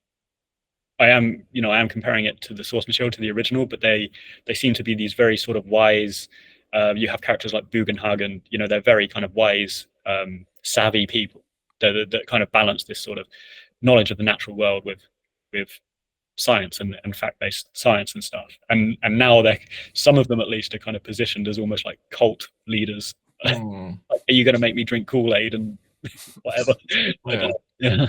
I am comparing it to the source material, to the original, but they seem to be these very sort of wise. You have characters like Bugenhagen, they're very kind of wise, savvy people that kind of balance this sort of knowledge of the natural world with science and fact-based science and stuff. And now some of them at least are kind of positioned as almost like cult leaders. Like, are you going to make me drink Kool-Aid and whatever? Yeah.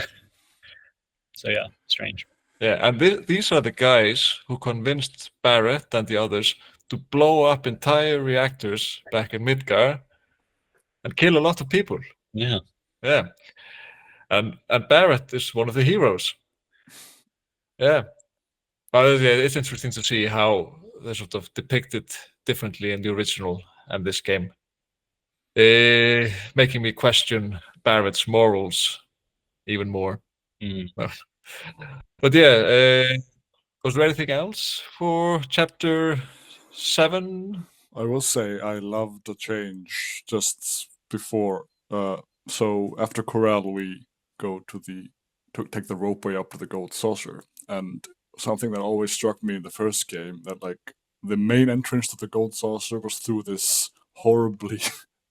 So yeah, strange. Yeah, and these are the guys who convinced Barrett and the others to blow up entire reactors back in Midgar and kill a lot of people. Yeah. Yeah. And Barrett is one of the heroes. Yeah. But it's interesting to see how they're sort of depicted differently in the original and this game. Making me question Barrett's morals even more. But yeah, was there anything else for chapter VII. I will say I love the change just before. So after Corel, we go to take the ropeway up to the gold saucer, and something that always struck me in the first game that like the main entrance to the gold saucer was through this horribly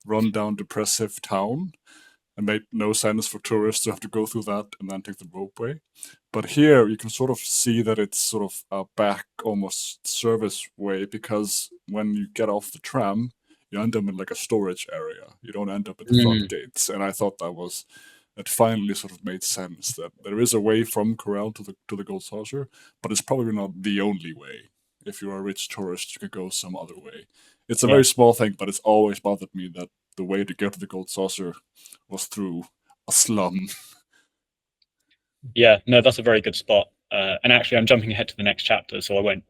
run-down, depressive town. It made no sense for tourists to have to go through that and then take the ropeway. But here you can sort of see that it's sort of a back almost service way, because when you get off the tram, you end up in like a storage area. You don't end up at the front gates. And I thought that finally sort of made sense, that there is a way from Corel to the gold saucer, but it's probably not the only way. If you're a rich tourist, you could go some other way. It's a very small thing, but it's always bothered me that the way to get to the gold saucer was through a slum. Yeah, no, that's a very good spot. And actually, I'm jumping ahead to the next chapter, so I won't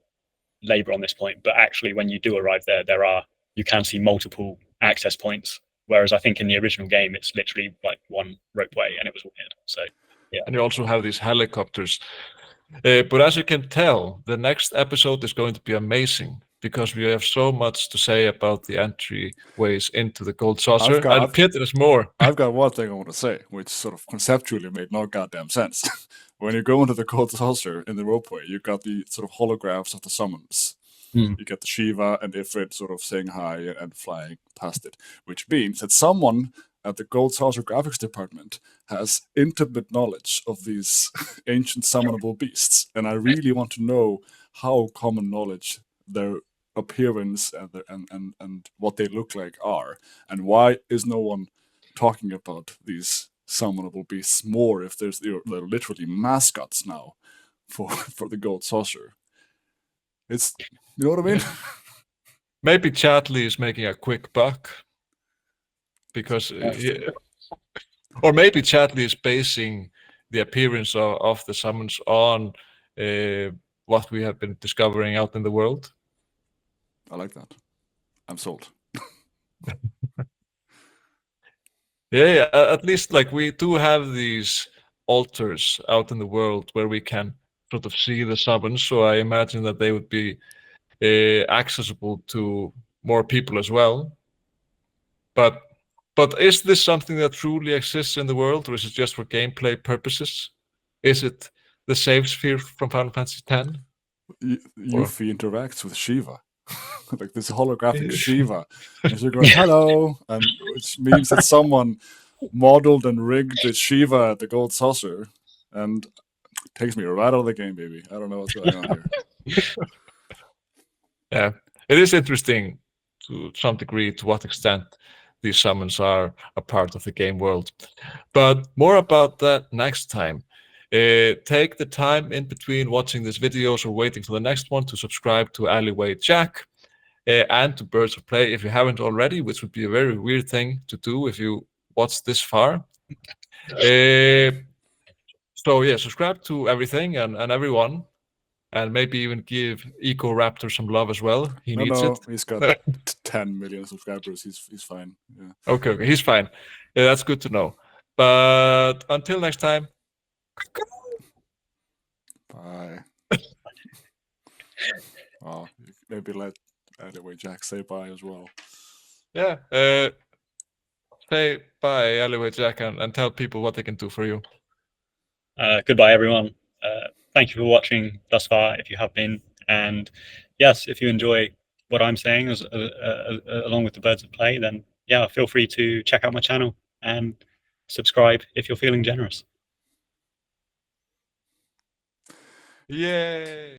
labor on this point. But actually, when you do arrive there, you can see multiple access points. Whereas I think in the original game, it's literally like one ropeway, and it was weird. So yeah. And you also have these helicopters. But as you can tell, the next episode is going to be amazing, because we have so much to say about the entryways into the gold saucer. And Peter has more. I've got one thing I want to say, which sort of conceptually made no goddamn sense. When you go into the gold saucer in the ropeway, you got the sort of holographs of the summons. You get the Shiva and Ifrit sort of saying hi and flying past it, which means that someone at the Gold Saucer graphics department has intimate knowledge of these ancient summonable beasts. And I really want to know how common knowledge their appearance and what they look like are. And why is no one talking about these summonable beasts more if they're literally mascots now for the Gold Saucer? It's, you know what I mean? Maybe Chatley is making a quick buck, because or maybe Chatley is basing the appearance of the summons on what we have been discovering out in the world. I like that. I'm sold. Yeah, at least like we do have these altars out in the world where we can sort of see the summons, so I imagine that they would be accessible to more people as well. But is this something that truly exists in the world, or is it just for gameplay purposes? Is it the save sphere from Final Fantasy X? Yuffie interacts with Shiva. Like this holographic Shiva. And she's going, hello! And which means that someone modeled and rigged the Shiva at the gold saucer, and takes me right out of the game, baby. I don't know what's going on here. Yeah, it is interesting to some degree to what extent these summons are a part of the game world. But more about that next time. Take the time in between watching these videos or waiting for the next one to subscribe to Alleyway Jack and to Birds of Play if you haven't already, which would be a very weird thing to do if you watched this far. So yeah, subscribe to everything and everyone, and maybe even give Eco Raptor some love as well. He needs it. He's got 10 million subscribers. He's fine. Yeah. Okay, he's fine. Yeah, that's good to know. But until next time. Bye. Oh, maybe let Alleyway Jack say bye as well. Yeah. Say bye, Alleyway Jack, and tell people what they can do for you. Goodbye, everyone. Thank you for watching thus far, if you have been. And yes, if you enjoy what I'm saying along with the Birds of Play, then yeah, feel free to check out my channel and subscribe if you're feeling generous. Yay!